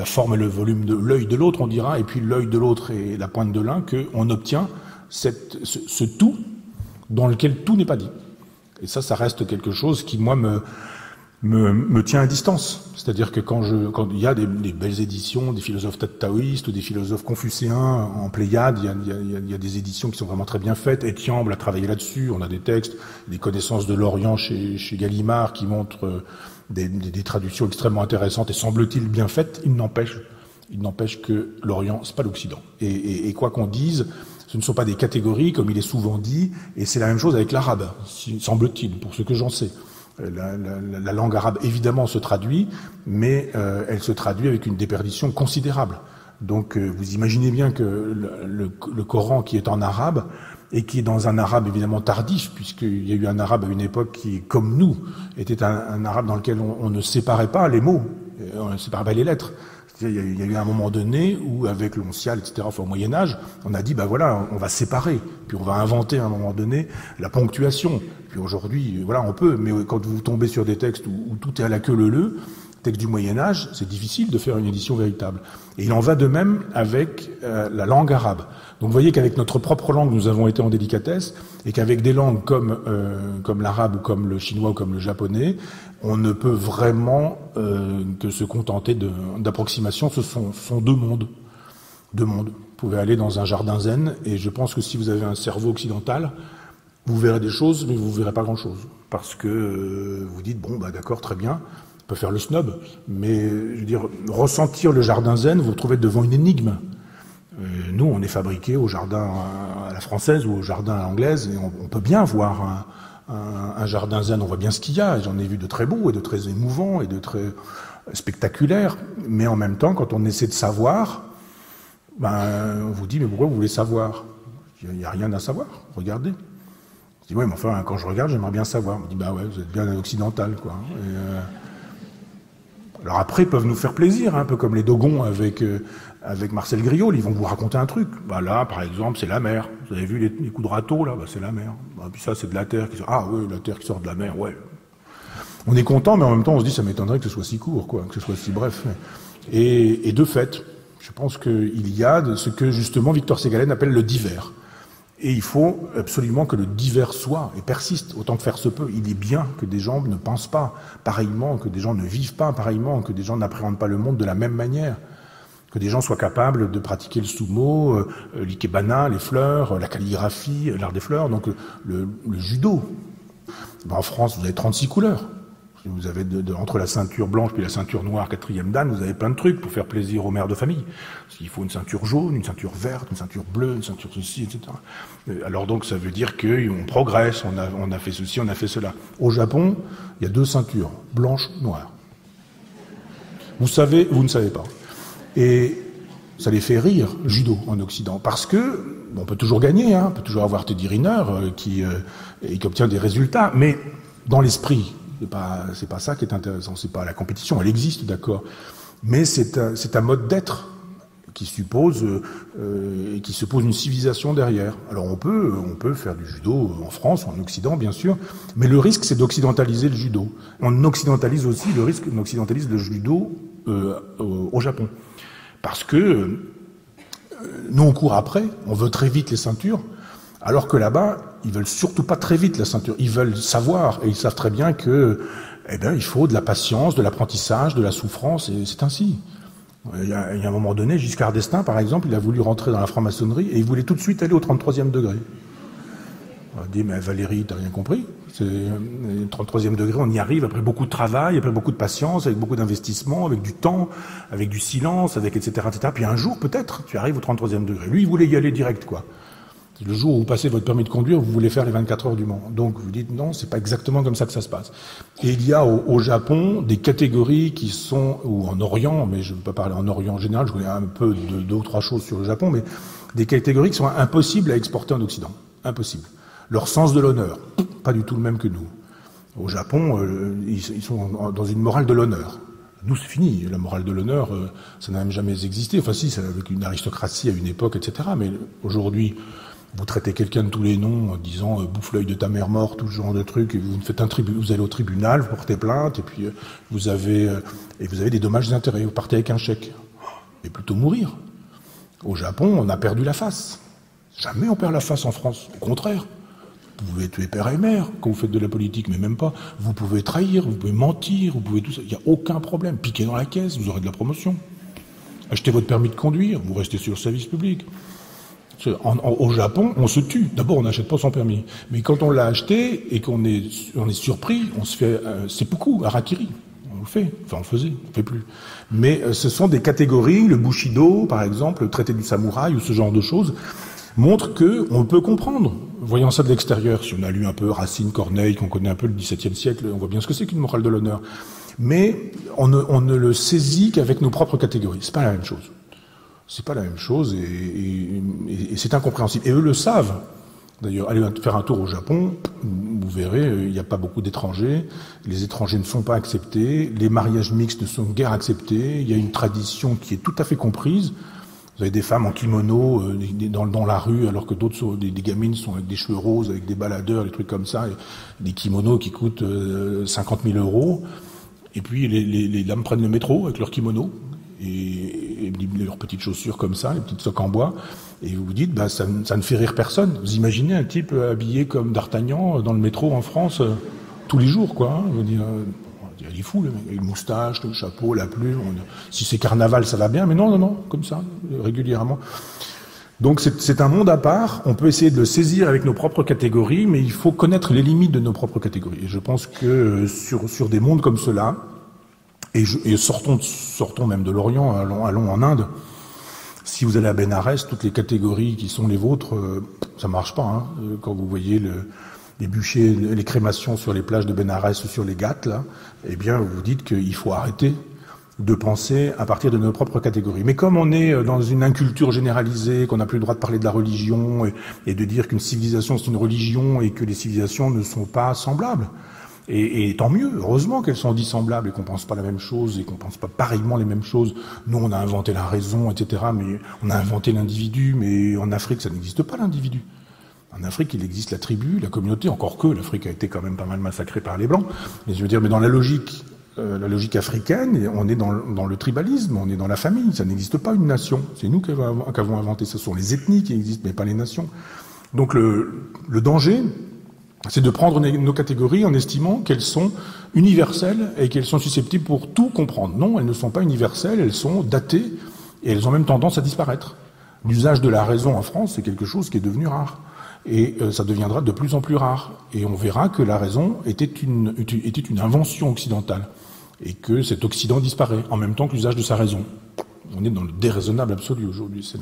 forme et le volume de l'œil de l'autre, on dira, et puis l'œil de l'autre et la pointe de l'un, qu'on obtient ce tout dans lequel tout n'est pas dit. Et ça reste quelque chose qui, moi, me tient à distance. C'est-à-dire que quand il y a des belles éditions, des philosophes taoïstes ou des philosophes confucéens en Pléiade, il y a des éditions qui sont vraiment très bien faites. Etiamble a travaillé là-dessus, on a des textes, des connaissances de l'Orient chez Gallimard qui montrent des traductions extrêmement intéressantes et semble-t-il bien faites. Il n'empêche que l'Orient, c'est pas l'Occident. Et quoi qu'on dise, ce ne sont pas des catégories, comme il est souvent dit, et c'est la même chose avec l'arabe, semble-t-il, pour ce que j'en sais. La langue arabe, évidemment, se traduit, mais elle se traduit avec une déperdition considérable. Donc, vous imaginez bien que le Coran qui est en arabe, et qui est dans un arabe évidemment tardif, puisqu'il y a eu un arabe à une époque qui, comme nous, était un arabe dans lequel on ne séparait pas les mots, on ne séparait pas les lettres. Il y a eu un moment donné où, avec l'oncial, etc., enfin, au Moyen-Âge, on a dit, voilà, on va séparer, puis on va inventer à un moment donné la ponctuation. Puis aujourd'hui, voilà, on peut, mais quand vous tombez sur des textes où tout est à la queue leu-leu, texte du Moyen-Âge, c'est difficile de faire une édition véritable. Et il en va de même avec la langue arabe. Donc vous voyez qu'avec notre propre langue, nous avons été en délicatesse, et qu'avec des langues comme l'arabe ou comme le chinois ou comme le japonais, on ne peut vraiment que se contenter d'approximations. Ce sont deux mondes. Vous pouvez aller dans un jardin zen, et je pense que si vous avez un cerveau occidental, vous verrez des choses, mais vous verrez pas grand-chose. Parce que vous dites, d'accord, très bien, on peut faire le snob, mais je veux dire, ressentir le jardin zen, vous vous trouvez devant une énigme. Nous, on est fabriqués au jardin à la française ou au jardin à l'anglaise, et on peut bien voir un jardin zen, on voit bien ce qu'il y a. J'en ai vu de très beaux et de très émouvants et de très spectaculaires, mais en même temps, quand on essaie de savoir, on vous dit, mais pourquoi vous voulez savoir? Il n'y a rien à savoir, regardez. Je dis, oui, mais enfin, quand je regarde, j'aimerais bien savoir. On me dit, ouais, vous êtes bien un occidental, quoi. Alors après, ils peuvent nous faire plaisir, un peu comme les Dogons avec Marcel Griault, ils vont vous raconter un truc. Là, par exemple, c'est la mer. Vous avez vu les coups de râteau, là? C'est la mer. Puis ça, c'est de la terre qui sort. Ah oui, la terre qui sort de la mer, ouais. On est content, mais en même temps, on se dit, ça m'étonnerait que ce soit si court, quoi, que ce soit si bref. Et de fait, je pense qu'il y a ce que, justement, Victor Ségalen appelle le divers. Et il faut absolument que le divers soit et persiste autant que faire se peut. Il est bien que des gens ne pensent pas pareillement, que des gens ne vivent pas pareillement, que des gens n'appréhendent pas le monde de la même manière, que des gens soient capables de pratiquer le sumo, l'ikebana, les fleurs, la calligraphie, l'art des fleurs, donc le judo. En France, vous avez 36 couleurs. Vous avez entre la ceinture blanche et la ceinture noire, 4e dan, vous avez plein de trucs pour faire plaisir aux mères de famille. Il faut une ceinture jaune, une ceinture verte, une ceinture bleue, une ceinture ceci, etc. Alors donc ça veut dire qu'on progresse, on a fait ceci, on a fait cela. Au Japon, il y a 2 ceintures, blanche, noire. Vous savez, vous ne savez pas. Et ça les fait rire, judo, en Occident, parce que on peut toujours gagner, on peut toujours avoir Teddy Riner qui obtient des résultats, mais dans l'esprit, c'est pas ça qui est intéressant, c'est pas la compétition, elle existe, d'accord, mais c'est un mode d'être qui suppose et qui se pose une civilisation derrière. Alors on peut faire du judo en France, en Occident bien sûr, mais le risque c'est d'occidentaliser le judo. On occidentalise aussi le judo au Japon, parce que nous on court après, on veut très vite les ceintures. Alors que là-bas, ils veulent surtout pas très vite la ceinture. Ils veulent savoir, et ils savent très bien que, il faut de la patience, de l'apprentissage, de la souffrance, et c'est ainsi. Il y a un moment donné, Giscard d'Estaing, par exemple, il a voulu rentrer dans la franc-maçonnerie, et il voulait tout de suite aller au 33e degré. On a dit, mais Valérie, t'as rien compris? C'est le 33e degré, on y arrive après beaucoup de travail, après beaucoup de patience, avec beaucoup d'investissement, avec du temps, avec du silence, avec etc., etc. Puis un jour, peut-être, tu arrives au 33e degré. Lui, il voulait y aller direct, quoi. Le jour où vous passez votre permis de conduire, vous voulez faire les 24 heures du Mans. Donc vous dites non, c'est pas exactement comme ça que ça se passe. Et il y a au Japon des catégories qui sont, ou en Orient, mais je ne peux pas parler en Orient en général, je connais un peu de 2 ou 3 choses sur le Japon, mais des catégories qui sont impossibles à exporter en Occident. Impossible. Leur sens de l'honneur, pas du tout le même que nous. Au Japon, ils sont dans une morale de l'honneur. Nous, c'est fini. La morale de l'honneur, ça n'a même jamais existé. Enfin si, c'est avec une aristocratie à une époque, etc. Mais aujourd'hui, vous traitez quelqu'un de tous les noms en disant bouffe l'œil de ta mère morte, tout ce genre de trucs, et vous allez au tribunal, vous portez plainte, et puis vous avez des dommages et intérêts, vous partez avec un chèque. Mais plutôt mourir. Au Japon, on a perdu la face. Jamais on perd la face en France. Au contraire. Vous pouvez tuer père et mère quand vous faites de la politique, mais même pas. Vous pouvez trahir, vous pouvez mentir, vous pouvez tout ça. Il n'y a aucun problème. Piquez dans la caisse, vous aurez de la promotion. Achetez votre permis de conduire, vous restez sur le service public. Au Japon, on se tue. D'abord, on n'achète pas son permis. Mais quand on l'a acheté et qu'on est surpris, on se fait seppuku, harakiri. le fait. Enfin, on le faisait, on le fait plus. Mais ce sont des catégories, le Bushido, par exemple, le traité du samouraï, ou ce genre de choses, montrent que on peut comprendre. Voyant ça de l'extérieur, si on a lu un peu Racine, Corneille, qu'on connaît un peu le XVIIe siècle, on voit bien ce que c'est qu'une morale de l'honneur. Mais on ne le saisit qu'avec nos propres catégories. C'est pas la même chose. C'est pas la même chose et c'est incompréhensible. Et eux le savent. D'ailleurs, allez faire un tour au Japon, vous verrez, il n'y a pas beaucoup d'étrangers. Les étrangers ne sont pas acceptés. Les mariages mixtes ne sont guère acceptés. Il y a une tradition qui est tout à fait comprise. Vous avez des femmes en kimono dans la rue, alors que d'autres sont des gamines sont avec des cheveux roses, avec des baladeurs, des trucs comme ça, des kimonos qui coûtent 50 000 €. Et puis les dames prennent le métro avec leurs kimonos et leurs petites chaussures comme ça, les petites socs en bois. Et vous vous dites, ça ne fait rire personne. Vous imaginez un type habillé comme D'Artagnan dans le métro en France tous les jours, quoi. Hein, vous dire, il est fou, le mec, avec le moustache, le chapeau, la plume. Si c'est carnaval, ça va bien, mais non, comme ça, régulièrement. Donc c'est un monde à part. On peut essayer de le saisir avec nos propres catégories, mais il faut connaître les limites de nos propres catégories. Et je pense que sur des mondes comme cela, et sortons même de l'Orient, allons en Inde. Si vous allez à Bénarès, toutes les catégories qui sont les vôtres, ça marche pas. Hein. Quand vous voyez les bûchers, les crémations sur les plages de Bénarès ou sur les Ghats, là, eh bien, vous vous dites qu'il faut arrêter de penser à partir de nos propres catégories. Mais comme on est dans une inculture généralisée, qu'on n'a plus le droit de parler de la religion et de dire qu'une civilisation c'est une religion et que les civilisations ne sont pas semblables, et tant mieux, heureusement qu'elles sont dissemblables et qu'on pense pas la même chose et qu'on pense pas pareillement les mêmes choses. Nous, on a inventé la raison, etc., mais on a inventé l'individu, mais en Afrique, ça n'existe pas l'individu. En Afrique, il existe la tribu, la communauté, encore que l'Afrique a été quand même pas mal massacrée par les Blancs. Mais je veux dire, mais dans la logique africaine, on est dans le tribalisme, on est dans la famille. Ça n'existe pas une nation. C'est nous qui avons inventé. Ce sont les ethnies qui existent, mais pas les nations. Donc le danger, c'est de prendre nos catégories en estimant qu'elles sont universelles et qu'elles sont susceptibles pour tout comprendre. Non, elles ne sont pas universelles, elles sont datées et elles ont même tendance à disparaître. L'usage de la raison en France, c'est quelque chose qui est devenu rare. Et ça deviendra de plus en plus rare. Et on verra que la raison était une invention occidentale. Et que cet Occident disparaît, en même temps que l'usage de sa raison. On est dans le déraisonnable absolu aujourd'hui, c'est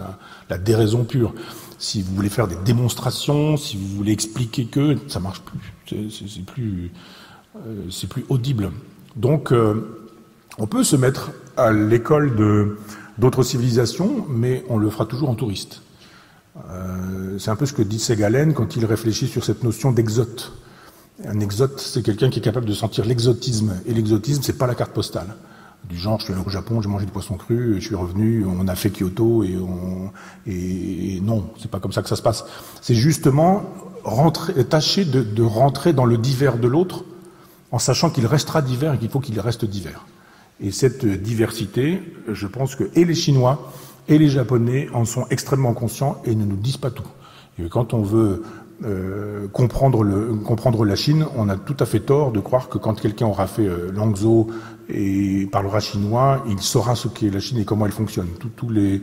la déraison pure. Si vous voulez faire des démonstrations, si vous voulez expliquer que, ça marche plus. C'est plus audible. Donc, on peut se mettre à l'école d'autres civilisations, mais on le fera toujours en touriste. C'est un peu ce que dit Segalen quand il réfléchit sur cette notion d'exote. Un exote, c'est quelqu'un qui est capable de sentir l'exotisme. Et l'exotisme, c'est pas la carte postale. Du genre, je suis allé au Japon, j'ai mangé du poisson cru, je suis revenu, on a fait Kyoto, et non, c'est pas comme ça que ça se passe. C'est justement tâcher de rentrer dans le divers de l'autre, en sachant qu'il restera divers et qu'il faut qu'il reste divers. Et cette diversité, je pense que et les Chinois et les Japonais en sont extrêmement conscients et ne nous disent pas tout. Et quand on veut comprendre la Chine, on a tout à fait tort de croire que quand quelqu'un aura fait Langzhou et parlera chinois, il saura ce qu'est la Chine et comment elle fonctionne. Tous les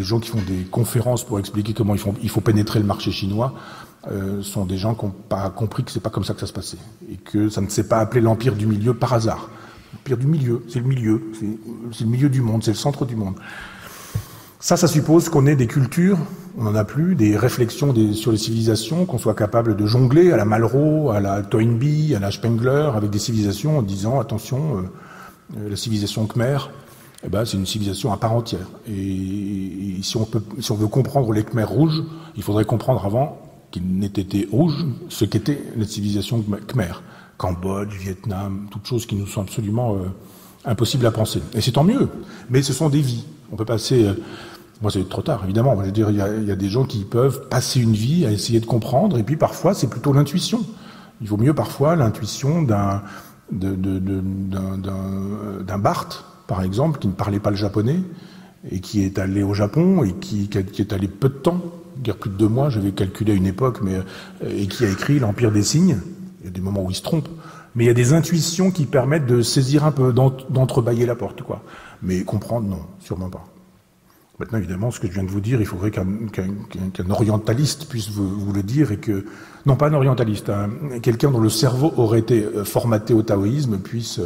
gens qui font des conférences pour expliquer comment il faut pénétrer le marché chinois sont des gens qui n'ont pas compris que c'est pas comme ça que ça se passait et que ça ne s'est pas appelé l'empire du milieu par hasard. L'empire du milieu, c'est le milieu du monde, c'est le centre du monde. Ça suppose qu'on ait des cultures, on n'en a plus, des réflexions sur les civilisations, qu'on soit capable de jongler à la Malraux, à la Toynbee, à la Spengler, avec des civilisations en disant, attention, la civilisation Khmer, c'est une civilisation à part entière. Et si on veut comprendre les Khmers rouges, il faudrait comprendre avant qu'ils n'aient été rouges ce qu'était la civilisation Khmer. Cambodge, Vietnam, toutes choses qui nous sont absolument impossibles à penser. Et c'est tant mieux, mais ce sont des vies. On peut passer... Moi, c'est trop tard, évidemment. Je veux dire, il y a des gens qui peuvent passer une vie à essayer de comprendre, et puis parfois, c'est plutôt l'intuition. Il vaut mieux parfois l'intuition d'un Barthes, par exemple, qui ne parlait pas le japonais, et qui est allé au Japon, et qui est allé peu de temps, dire plus de 2 mois, j'avais calculé à une époque, et qui a écrit l'Empire des signes. Il y a des moments où il se trompe. Mais il y a des intuitions qui permettent de saisir un peu, d'entrebâiller la porte, quoi. Mais comprendre, non, sûrement pas. Maintenant, évidemment, ce que je viens de vous dire, il faudrait qu'un orientaliste puisse vous le dire et que... Non, pas un orientaliste, quelqu'un dont le cerveau aurait été formaté au taoïsme puisse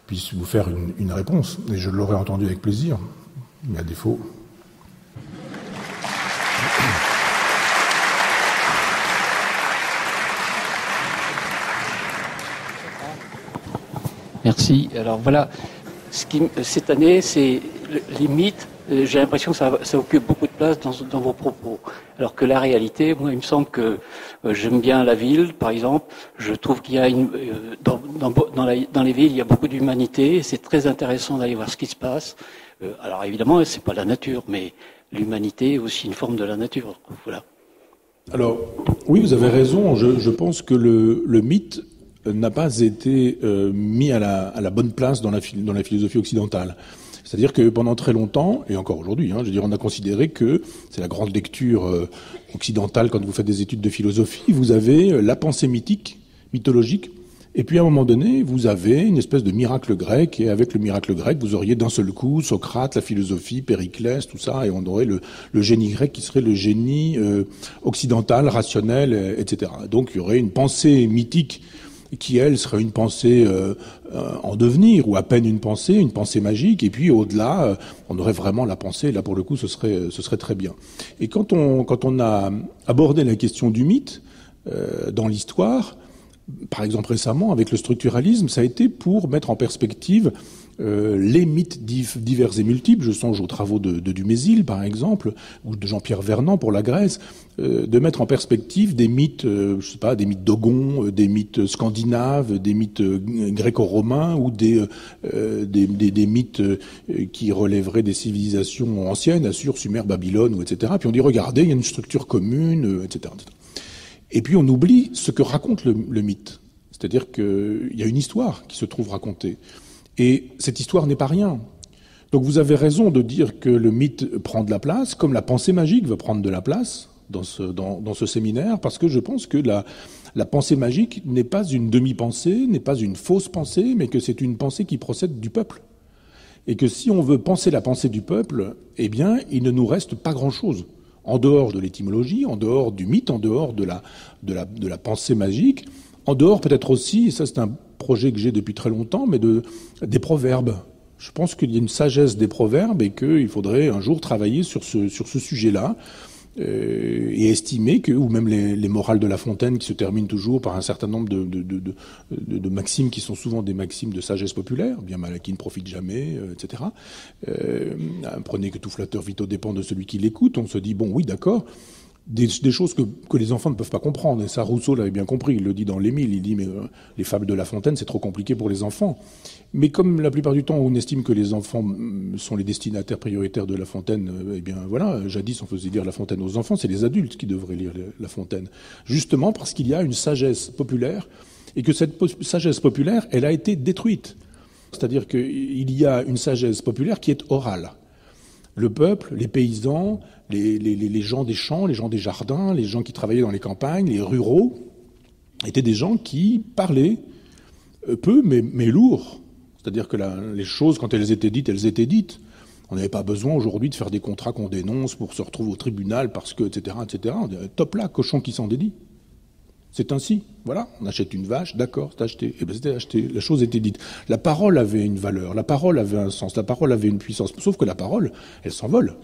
puisse vous faire une réponse. Et je l'aurais entendu avec plaisir, mais à défaut... Merci. Alors voilà, cette année, c'est les mythes. J'ai l'impression que ça occupe beaucoup de place dans vos propos. Alors que la réalité, moi, il me semble que j'aime bien la ville, par exemple. Je trouve qu'il y a dans les villes, il y a beaucoup d'humanité. C'est très intéressant d'aller voir ce qui se passe. Alors évidemment, c'est pas la nature, mais l'humanité est aussi une forme de la nature. Voilà. Alors, oui, vous avez raison. Je pense que le mythe n'a pas été mis à la bonne place dans la philosophie occidentale. C'est-à-dire que pendant très longtemps, et encore aujourd'hui, on a considéré que c'est la grande lecture occidentale quand vous faites des études de philosophie, vous avez la pensée mythologique, et puis à un moment donné, vous avez une espèce de miracle grec, et avec le miracle grec, vous auriez d'un seul coup Socrate, la philosophie, Périclès, tout ça, et on aurait le génie grec qui serait le génie occidental, rationnel, etc. Donc il y aurait une pensée mythique qui, elle, serait une pensée en devenir, ou à peine une pensée magique, et puis au-delà, on aurait vraiment la pensée, là pour le coup, ce serait très bien. Et quand on a abordé la question du mythe dans l'histoire, par exemple récemment, avec le structuralisme, ça a été pour mettre en perspective les mythes divers et multiples. Je songe aux travaux de Dumézil, par exemple, ou de Jean-Pierre Vernant pour la Grèce, de mettre en perspective des mythes, des mythes dogons, des mythes scandinaves, des mythes gréco-romains, ou des mythes qui relèveraient des civilisations anciennes, Assur, Sumer, Babylone, ou etc. Puis on dit, regardez, il y a une structure commune, etc., etc. Et puis on oublie ce que raconte le mythe. C'est-à-dire qu'il y a une histoire qui se trouve racontée. Et cette histoire n'est pas rien. Donc vous avez raison de dire que le mythe prend de la place, comme la pensée magique va prendre de la place dans ce séminaire, parce que je pense que la pensée magique n'est pas une demi-pensée, n'est pas une fausse pensée, mais que c'est une pensée qui procède du peuple. Et que si on veut penser la pensée du peuple, eh bien, il ne nous reste pas grand-chose. En dehors de l'étymologie, en dehors du mythe, en dehors de la pensée magique, en dehors peut-être aussi, et ça c'est un projet que j'ai depuis très longtemps, mais des proverbes. Je pense qu'il y a une sagesse des proverbes et qu'il faudrait un jour travailler sur ce sujet-là et estimer que, ou même les morales de La Fontaine qui se terminent toujours par un certain nombre de maximes qui sont souvent des maximes de sagesse populaire, bien mal acquis ne profite jamais, etc. Prenez que tout flatteur vite au dépend de celui qui l'écoute. On se dit, bon, oui, d'accord. Des choses que les enfants ne peuvent pas comprendre. Et ça, Rousseau l'avait bien compris. Il le dit dans l'Émile. Il dit, mais les fables de La Fontaine, c'est trop compliqué pour les enfants. Mais comme la plupart du temps, on estime que les enfants sont les destinataires prioritaires de La Fontaine, eh bien voilà, jadis on faisait lire La Fontaine aux enfants, c'est les adultes qui devraient lire La Fontaine. Justement parce qu'il y a une sagesse populaire, et que cette sagesse populaire, elle a été détruite. C'est-à-dire qu'il y a une sagesse populaire qui est orale. Le peuple, les paysans, les gens des champs, les gens des jardins, les gens qui travaillaient dans les campagnes, les ruraux, étaient des gens qui parlaient peu, mais lourd. C'est-à-dire que les choses, quand elles étaient dites, elles étaient dites. On n'avait pas besoin aujourd'hui de faire des contrats qu'on dénonce pour se retrouver au tribunal parce que, etc., etc. On dit, top là, cochon qui s'en dédie. C'est ainsi. Voilà, on achète une vache, d'accord, c'est acheté. Eh bien, c'était acheté. La chose était dite. La parole avait une valeur, la parole avait un sens, la parole avait une puissance. Sauf que la parole, elle s'envole.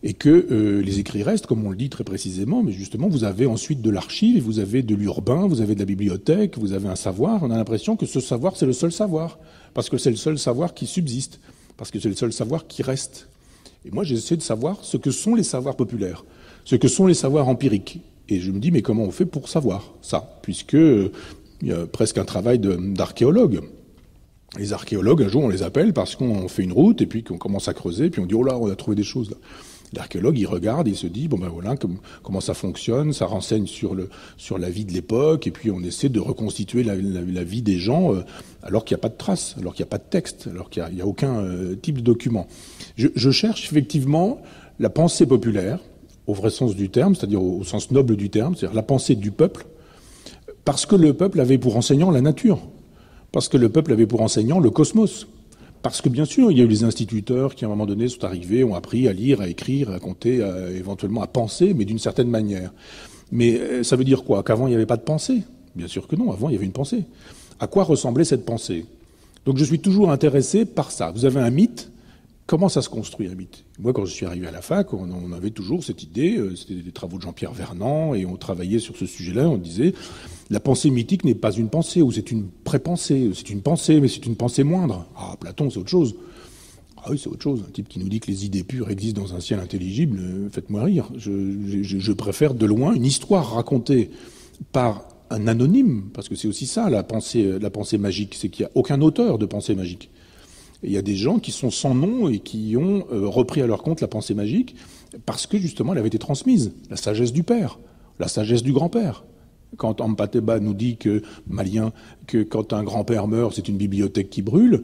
Et que les écrits restent, comme on le dit très précisément, mais justement, vous avez ensuite de l'archive, vous avez de l'urbain, vous avez de la bibliothèque, vous avez un savoir. On a l'impression que ce savoir, c'est le seul savoir. Parce que c'est le seul savoir qui subsiste. Parce que c'est le seul savoir qui reste. Et moi, j'essaie de savoir ce que sont les savoirs populaires, ce que sont les savoirs empiriques. Et je me dis, mais comment on fait pour savoir ça? Puisque il y a presque un travail d'archéologue. Les archéologues, un jour, on les appelle parce qu'on fait une route et puis qu'on commence à creuser, puis on dit, oh là, on a trouvé des choses là. L'archéologue, il regarde, il se dit, bon ben voilà, comment ça fonctionne, ça renseigne sur la vie de l'époque, et puis on essaie de reconstituer la vie des gens, alors qu'il n'y a pas de traces, alors qu'il n'y a pas de texte, alors qu'il n'y a aucun type de document. Je cherche effectivement la pensée populaire, au vrai sens du terme, c'est-à-dire au sens noble du terme, c'est-à-dire la pensée du peuple, parce que le peuple avait pour enseignant la nature, parce que le peuple avait pour enseignant le cosmos. Parce que bien sûr, il y a eu les instituteurs qui, à un moment donné, sont arrivés, ont appris à lire, à écrire, à compter, éventuellement à penser, mais d'une certaine manière. Mais ça veut dire quoi? Qu'avant, il n'y avait pas de pensée? Bien sûr que non, avant, il y avait une pensée. À quoi ressemblait cette pensée? Donc je suis toujours intéressé par ça. Vous avez un mythe, comment ça se construit un mythe? Moi, quand je suis arrivé à la fac, on avait toujours cette idée, c'était des travaux de Jean-Pierre Vernant, et on travaillait sur ce sujet-là, on disait, la pensée mythique n'est pas une pensée, ou c'est une pré-pensée, c'est une pensée, mais c'est une pensée moindre. Ah, Platon, c'est autre chose. Ah oui, c'est autre chose. Un type qui nous dit que les idées pures existent dans un ciel intelligible, faites-moi rire. Je préfère de loin une histoire racontée par un anonyme, parce que c'est aussi ça, la pensée magique, c'est qu'il n'y a aucun auteur de pensée magique. Il y a des gens qui sont sans nom et qui ont repris à leur compte la pensée magique parce que justement elle avait été transmise. La sagesse du père, la sagesse du grand-père. Quand Ampateba nous dit malien, que quand un grand-père meurt, c'est une bibliothèque qui brûle,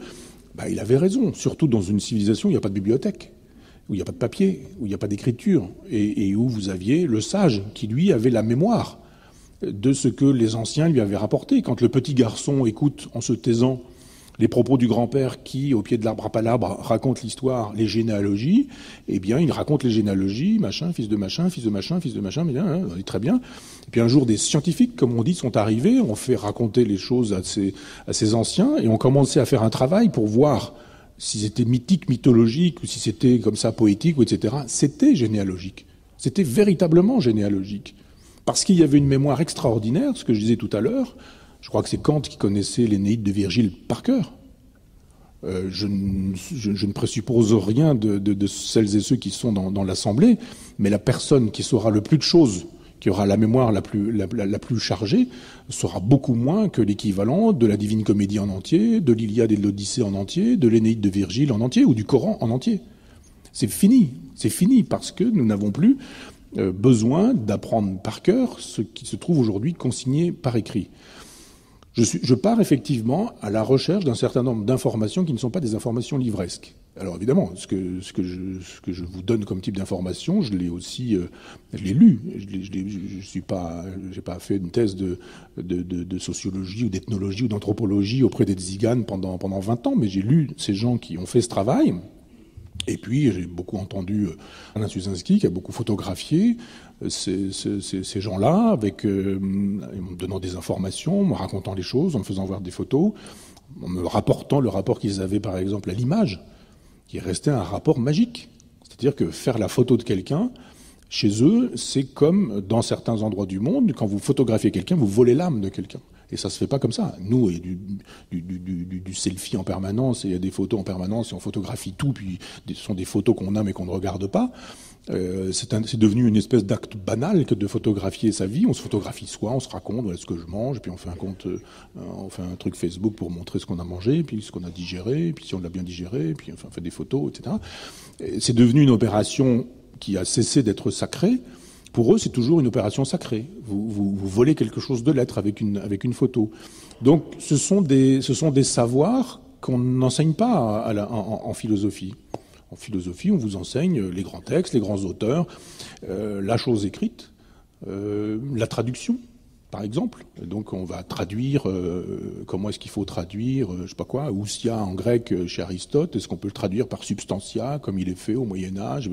il avait raison. Surtout dans une civilisation où il n'y a pas de bibliothèque, où il n'y a pas de papier, où il n'y a pas d'écriture, et où vous aviez le sage qui, lui, avait la mémoire de ce que les anciens lui avaient rapporté. Quand le petit garçon écoute, en se taisant, les propos du grand-père qui, au pied de l'arbre à palabres, raconte l'histoire, les généalogies, eh bien, il raconte les généalogies, machin, fils de machin, fils de machin, fils de machin, mais bien, très bien. Et puis un jour, des scientifiques, comme on dit, sont arrivés, on fait raconter les choses à ces anciens, et on commençait à faire un travail pour voir si c'était mythique, mythologique, ou si c'était comme ça poétique, ou etc. C'était généalogique. C'était véritablement généalogique. Parce qu'il y avait une mémoire extraordinaire, ce que je disais tout à l'heure. Je crois que c'est Kant qui connaissait l'Énéide de Virgile par cœur. Je ne présuppose rien de celles et ceux qui sont dans l'Assemblée, mais la personne qui saura le plus de choses, qui aura la mémoire la plus chargée, saura beaucoup moins que l'équivalent de la Divine Comédie en entier, de l'Iliade et de l'Odyssée en entier, de l'Énéide de Virgile en entier, ou du Coran en entier. C'est fini, parce que nous n'avons plus besoin d'apprendre par cœur ce qui se trouve aujourd'hui consigné par écrit. Je pars effectivement à la recherche d'un certain nombre d'informations qui ne sont pas des informations livresques. Alors évidemment, ce que je vous donne comme type d'information, je l'ai aussi, je l'ai lu. J'ai pas fait une thèse de sociologie ou d'ethnologie ou d'anthropologie auprès des tziganes pendant 20 ans, mais j'ai lu ces gens qui ont fait ce travail. Et puis, j'ai beaucoup entendu Alain Suzinski, qui a beaucoup photographié ces gens-là, en me donnant des informations, en me racontant les choses, en me faisant voir des photos, en me rapportant le rapport qu'ils avaient, par exemple, à l'image, qui est resté un rapport magique. C'est-à-dire que faire la photo de quelqu'un, chez eux, c'est comme dans certains endroits du monde, quand vous photographiez quelqu'un, vous volez l'âme de quelqu'un. Et ça se fait pas comme ça. Nous, il y a du selfie en permanence, et il y a des photos en permanence, et on photographie tout, puis ce sont des photos qu'on a mais qu'on ne regarde pas. C'est devenu une espèce d'acte banal que de photographier sa vie. On se photographie soi, on se raconte, voilà ce que je mange, puis on fait on fait un truc Facebook pour montrer ce qu'on a mangé, puis ce qu'on a digéré, puis si on l'a bien digéré, puis enfin, on fait des photos, etc. C'est devenu une opération qui a cessé d'être sacrée. Pour eux, c'est toujours une opération sacrée. Vous volez quelque chose de l'être avec une photo. Donc, ce sont des savoirs qu'on n'enseigne pas en philosophie. En philosophie, on vous enseigne les grands textes, les grands auteurs, la chose écrite, la traduction, par exemple. Donc, on va traduire, comment est-ce qu'il faut traduire, je sais pas quoi, ousia en grec chez Aristote, est-ce qu'on peut le traduire par substantia, comme il est fait au Moyen-Âge?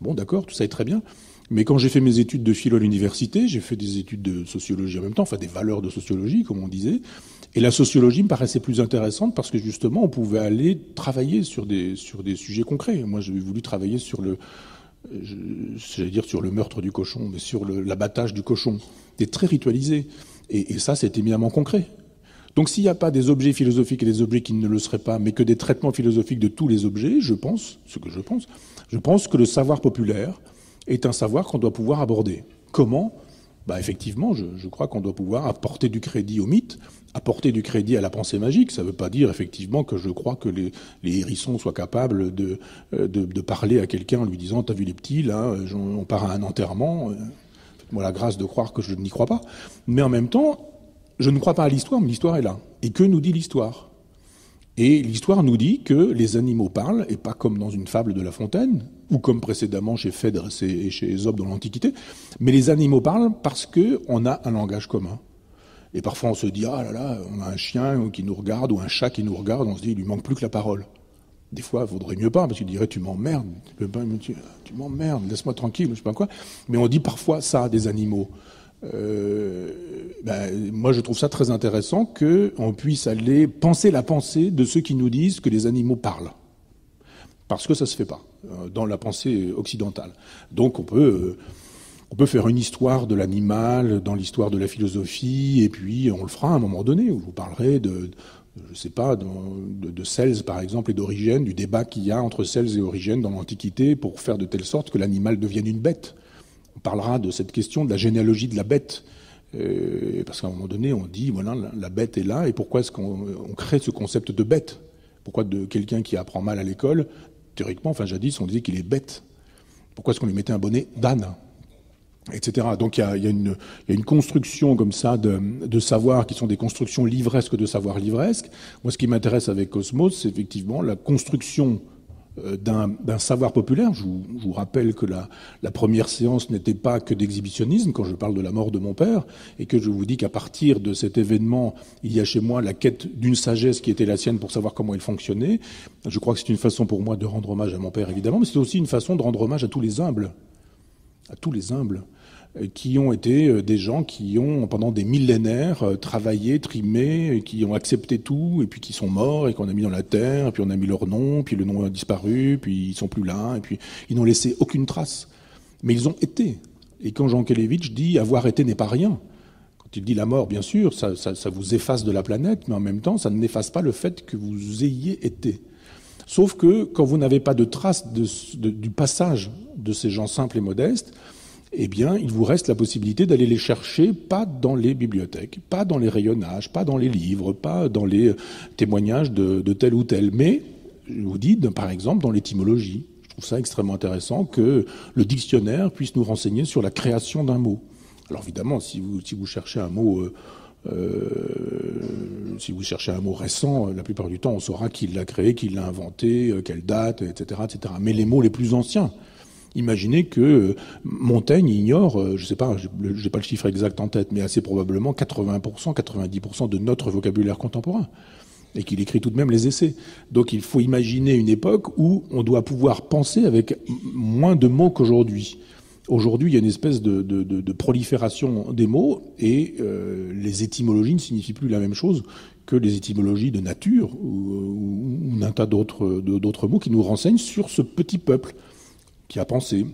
Bon, d'accord, tout ça est très bien. Mais quand j'ai fait mes études de philo à l'université, j'ai fait des études de sociologie en même temps, enfin des valeurs de sociologie, comme on disait. Et la sociologie me paraissait plus intéressante parce que justement, on pouvait aller travailler sur des sujets concrets. Moi, j'avais voulu travailler sur le meurtre du cochon, mais sur l'abattage du cochon. C'était très ritualisé. Et ça, c'est éminemment concret. Donc s'il n'y a pas des objets philosophiques et des objets qui ne le seraient pas, mais que des traitements philosophiques de tous les objets, je pense que le savoir populaire est un savoir qu'on doit pouvoir aborder. Comment ? Effectivement, je crois qu'on doit pouvoir apporter du crédit au mythe, apporter du crédit à la pensée magique. Ça ne veut pas dire effectivement que je crois que les hérissons soient capables de parler à quelqu'un en lui disant « T'as vu les petits, là, on part à un enterrement, faites-moi la grâce de croire que je n'y crois pas ». Mais en même temps, je ne crois pas à l'histoire, mais l'histoire est là. Et que nous dit l'histoire ? Et l'histoire nous dit que les animaux parlent, et pas comme dans une fable de La Fontaine, ou comme précédemment chez Phèdre et chez Ésope dans l'Antiquité, mais les animaux parlent parce qu'on a un langage commun. Et parfois on se dit « Ah là là, on a un chien qui nous regarde, ou un chat qui nous regarde », on se dit « Il lui manque plus que la parole ». Des fois, il vaudrait mieux pas, parce qu'il dirait « Tu m'emmerdes, tu m'emmerdes, laisse-moi tranquille », je sais pas quoi. Mais on dit parfois ça des animaux. moi je trouve ça très intéressant qu'on puisse aller penser la pensée de ceux qui nous disent que les animaux parlent. Parce que ça se fait pas dans la pensée occidentale. Donc on peut faire une histoire de l'animal dans l'histoire de la philosophie, et puis on le fera à un moment donné, où je vous parlerai de Celse, par exemple, et d'Origène, du débat qu'il y a entre Celse et Origène dans l'Antiquité pour faire de telle sorte que l'animal devienne une bête. On parlera de cette question de la généalogie de la bête. Parce qu'à un moment donné, on dit, voilà, la bête est là, et pourquoi est-ce qu'on crée ce concept de bête? Pourquoi de quelqu'un qui apprend mal à l'école, théoriquement, enfin jadis, on disait qu'il est bête. Pourquoi est-ce qu'on lui mettait un bonnet d'âne, etc. Donc il y a une construction comme ça de savoir qui sont des constructions livresques de savoir livresque. Moi, ce qui m'intéresse avec Cosmos, c'est effectivement la construction d'un savoir populaire. Je vous rappelle que la première séance n'était pas que d'exhibitionnisme, quand je parle de la mort de mon père, et que je vous dis qu'à partir de cet événement, il y a chez moi la quête d'une sagesse qui était la sienne pour savoir comment il fonctionnait. Je crois que c'est une façon pour moi de rendre hommage à mon père, évidemment, mais c'est aussi une façon de rendre hommage à tous les humbles, qui ont été des gens qui ont, pendant des millénaires, travaillé, trimé, qui ont accepté tout, et puis qui sont morts, et qu'on a mis dans la terre, et puis on a mis leur nom, puis le nom a disparu, puis ils sont plus là, et puis ils n'ont laissé aucune trace. Mais ils ont été. Et quand Jean Kelevitch dit « avoir été n'est pas rien », quand il dit la mort, bien sûr, ça vous efface de la planète, mais en même temps, ça n'efface pas le fait que vous ayez été. Sauf que, quand vous n'avez pas de trace du passage de ces gens simples et modestes, eh bien, il vous reste la possibilité d'aller les chercher, pas dans les bibliothèques, pas dans les rayonnages, pas dans les livres, pas dans les témoignages de tel ou tel, mais, je vous dis, par exemple, dans l'étymologie. Je trouve ça extrêmement intéressant que le dictionnaire puisse nous renseigner sur la création d'un mot. Alors évidemment, si vous cherchez un mot... si vous cherchez un mot récent, la plupart du temps, on saura qui l'a créé, qui l'a inventé, quelle date, etc., etc. Mais les mots les plus anciens... Imaginez que Montaigne ignore, je sais pas, j'ai pas le chiffre exact en tête, mais assez probablement 80%, 90% de notre vocabulaire contemporain. Et qu'il écrit tout de même les essais. Donc il faut imaginer une époque où on doit pouvoir penser avec moins de mots qu'aujourd'hui. Aujourd'hui, il y a une espèce de prolifération des mots, et les étymologies ne signifient plus la même chose que les étymologies de nature ou un tas d'autres mots qui nous renseignent sur ce petit peuple qui a pensé,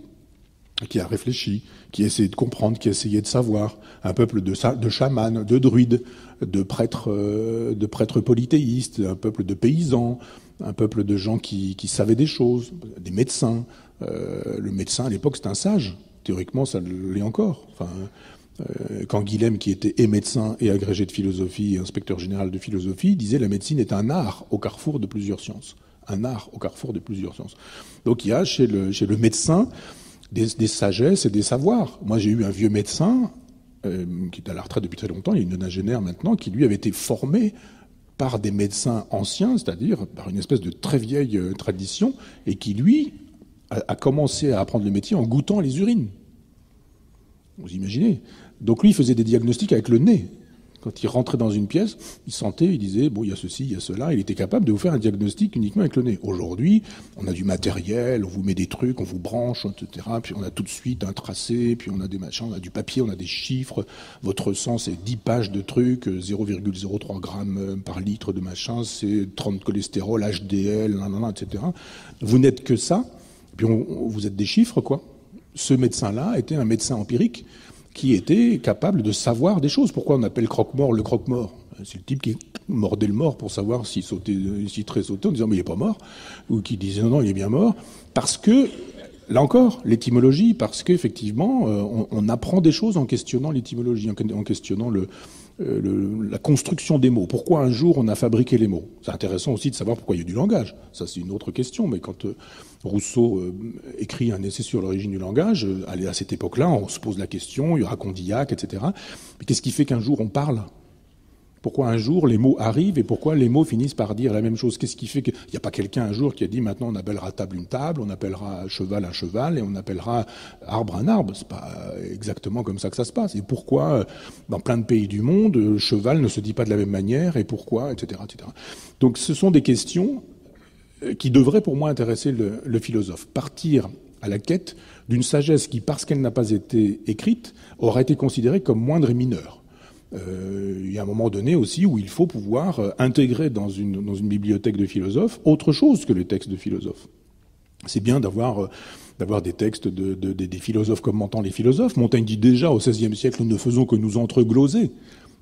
qui a réfléchi, qui a essayé de comprendre, qui a essayé de savoir, un peuple de chamans, de druides, de prêtres polythéistes, un peuple de paysans, un peuple de gens qui savaient des choses, des médecins. Le médecin, à l'époque, c'était un sage. Théoriquement, ça l'est encore. Enfin, quand Guilhem, qui était et médecin et agrégé de philosophie, et inspecteur général de philosophie, disait « la médecine est un art au carrefour de plusieurs sciences ». Un art au carrefour de plusieurs sciences. Donc il y a chez le médecin des sagesses et des savoirs. Moi j'ai eu un vieux médecin qui est à la retraite depuis très longtemps, il est une nonagénaire maintenant, qui lui avait été formé par des médecins anciens, c'est-à-dire par une espèce de très vieille tradition, et qui lui a commencé à apprendre le métier en goûtant les urines. Vous imaginez? Donc lui il faisait des diagnostics avec le nez. Quand il rentrait dans une pièce, il sentait, il disait, bon, il y a ceci, il y a cela. Il était capable de vous faire un diagnostic uniquement avec le nez. Aujourd'hui, on a du matériel, on vous met des trucs, on vous branche, etc. Puis on a tout de suite un tracé, puis on a des machins, on a du papier, on a des chiffres. Votre sang, c'est 10 pages de trucs, 0,03 grammes par litre de machin, c'est 30 cholestérol, HDL, etc. Vous n'êtes que ça, puis vous êtes des chiffres, quoi. Ce médecin-là était un médecin empirique qui était capable de savoir des choses. Pourquoi on appelle croque-mort le croque-mort? C'est le type qui mordait le mort pour savoir s'il très sautait en disant « mais il n'est pas mort », ou qui disait « non, il est bien mort », parce que, là encore, l'étymologie, parce qu'effectivement, on apprend des choses en questionnant l'étymologie, en questionnant la construction des mots. Pourquoi un jour on a fabriqué les mots? C'est intéressant aussi de savoir pourquoi il y a du langage. Ça, c'est une autre question, mais quand Rousseau écrit un essai sur l'origine du langage, à cette époque-là, on se pose la question, il y aura Condillac, etc. Mais qu'est-ce qui fait qu'un jour on parle? Pourquoi un jour les mots arrivent et pourquoi les mots finissent par dire la même chose? Qu'est-ce qui fait qu'il n'y a pas quelqu'un un jour qui a dit maintenant on appellera table une table, on appellera cheval un cheval et on appellera arbre un arbre? C'est pas exactement comme ça que ça se passe. Et pourquoi dans plein de pays du monde, cheval ne se dit pas de la même manière et pourquoi, etc., etc. Donc ce sont des questions qui devraient pour moi intéresser le philosophe. Partir à la quête d'une sagesse qui, parce qu'elle n'a pas été écrite, aura été considérée comme moindre et mineure. Il y a un moment donné aussi où il faut pouvoir intégrer dans une bibliothèque de philosophes autre chose que les textes de philosophes. C'est bien d'avoir des textes des philosophes commentant les philosophes. Montaigne dit déjà au XVIe siècle, nous ne faisons que nous entregloser.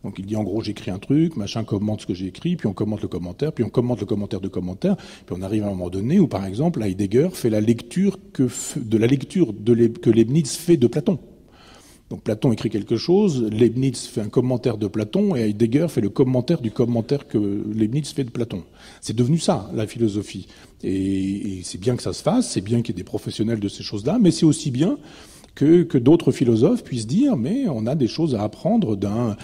Donc il dit en gros, j'écris un truc, machin commente ce que j'ai écrit, puis on commente le commentaire, puis on commente le commentaire de commentaire, puis on arrive à un moment donné où, par exemple, Heidegger fait la lecture que Leibniz fait de Platon. Donc Platon écrit quelque chose, Leibniz fait un commentaire de Platon, et Heidegger fait le commentaire du commentaire que Leibniz fait de Platon. C'est devenu ça, la philosophie. Et c'est bien que ça se fasse, c'est bien qu'il y ait des professionnels de ces choses-là, mais c'est aussi bien que d'autres philosophes puissent dire, mais on a des choses à apprendre d'un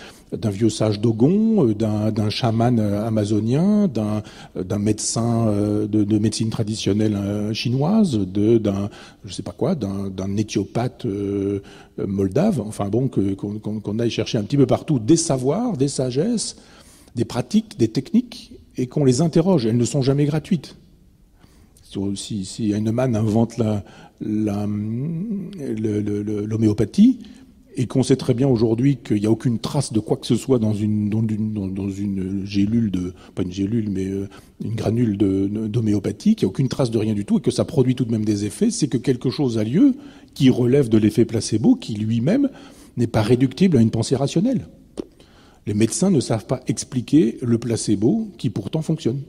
vieux sage Dogon, d'un chaman amazonien, d'un médecin de médecine traditionnelle chinoise, d'un éthiopathe moldave. Enfin bon, qu'on aille chercher un petit peu partout des savoirs, des sagesses, des pratiques, des techniques, et qu'on les interroge. Elles ne sont jamais gratuites. Si Heinemann invente l'homéopathie, et qu'on sait très bien aujourd'hui qu'il n'y a aucune trace de quoi que ce soit dans une gélule pas une gélule, mais une granule d'homéopathie, qu'il n'y a aucune trace de rien du tout, et que ça produit tout de même des effets, c'est que quelque chose a lieu qui relève de l'effet placebo, qui lui-même n'est pas réductible à une pensée rationnelle. Les médecins ne savent pas expliquer le placebo qui pourtant fonctionne.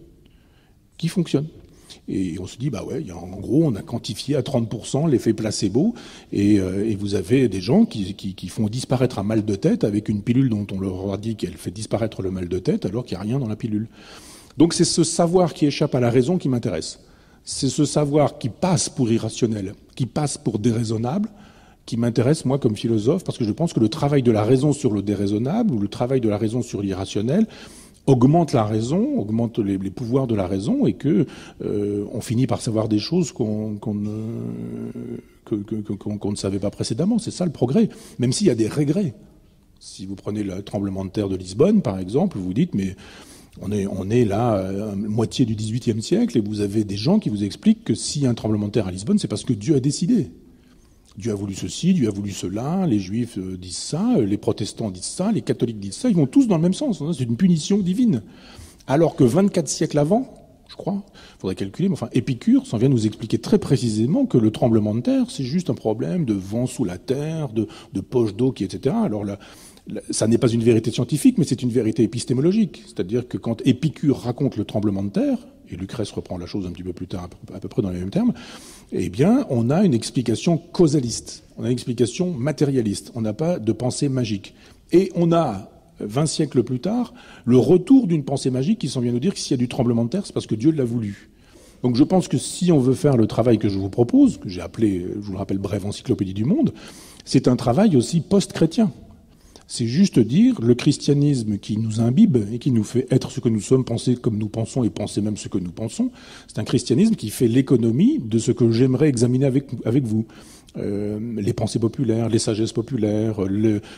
Qui fonctionne. Et on se dit, bah ouais, en gros, on a quantifié à 30% l'effet placebo, et vous avez des gens qui font disparaître un mal de tête avec une pilule dont on leur a dit qu'elle fait disparaître le mal de tête, alors qu'il n'y a rien dans la pilule. Donc c'est ce savoir qui échappe à la raison qui m'intéresse. C'est ce savoir qui passe pour irrationnel, qui passe pour déraisonnable, qui m'intéresse, moi, comme philosophe, parce que je pense que le travail de la raison sur le déraisonnable, ou le travail de la raison sur l'irrationnel, augmente la raison, augmente les pouvoirs de la raison, et que on finit par savoir des choses qu'on ne savait pas précédemment. C'est ça le progrès, même s'il y a des regrets. Si vous prenez le tremblement de terre de Lisbonne, par exemple, vous dites, mais on est là, moitié du XVIIIe siècle, et vous avez des gens qui vous expliquent que s'il y a un tremblement de terre à Lisbonne, c'est parce que Dieu a décidé. Dieu a voulu ceci, Dieu a voulu cela, les juifs disent ça, les protestants disent ça, les catholiques disent ça, ils vont tous dans le même sens, c'est une punition divine. Alors que 24 siècles avant, je crois, il faudrait calculer, mais enfin, Épicure s'en vient nous expliquer très précisément que le tremblement de terre, c'est juste un problème de vent sous la terre, de poche d'eau, etc. Alors là, ça n'est pas une vérité scientifique, mais c'est une vérité épistémologique. C'est-à-dire que quand Épicure raconte le tremblement de terre, et Lucrèce reprend la chose un petit peu plus tard, à peu près dans les mêmes termes, eh bien, on a une explication causaliste, on a une explication matérialiste, on n'a pas de pensée magique. Et on a, 20 siècles plus tard, le retour d'une pensée magique qui s'en vient nous dire que s'il y a du tremblement de terre, c'est parce que Dieu l'a voulu. Donc je pense que si on veut faire le travail que je vous propose, que j'ai appelé, je vous le rappelle, brève encyclopédie du monde, c'est un travail aussi post-chrétien. C'est juste dire le christianisme qui nous imbibe et qui nous fait être ce que nous sommes, penser comme nous pensons et penser même ce que nous pensons. C'est un christianisme qui fait l'économie de ce que j'aimerais examiner avec vous. Les pensées populaires, les sagesses populaires,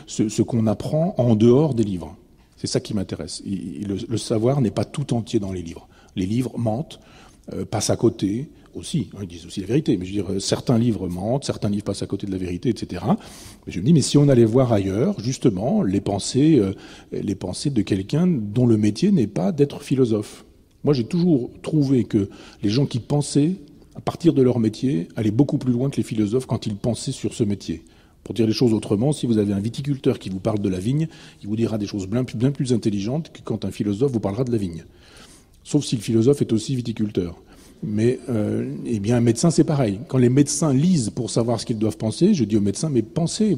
ce qu'on apprend en dehors des livres. C'est ça qui m'intéresse. Le savoir n'est pas tout entier dans les livres. Les livres mentent, passent à côté. Aussi, ils disent aussi la vérité, mais je veux dire, certains livres mentent, certains livres passent à côté de la vérité, etc. Mais je me dis, mais si on allait voir ailleurs, justement, les pensées de quelqu'un dont le métier n'est pas d'être philosophe. Moi, j'ai toujours trouvé que les gens qui pensaient, à partir de leur métier, allaient beaucoup plus loin que les philosophes quand ils pensaient sur ce métier. Pour dire les choses autrement, si vous avez un viticulteur qui vous parle de la vigne, il vous dira des choses bien plus intelligentes que quand un philosophe vous parlera de la vigne. Sauf si le philosophe est aussi viticulteur. Mais eh bien, un médecin, c'est pareil. Quand les médecins lisent pour savoir ce qu'ils doivent penser, je dis aux médecins, mais pensez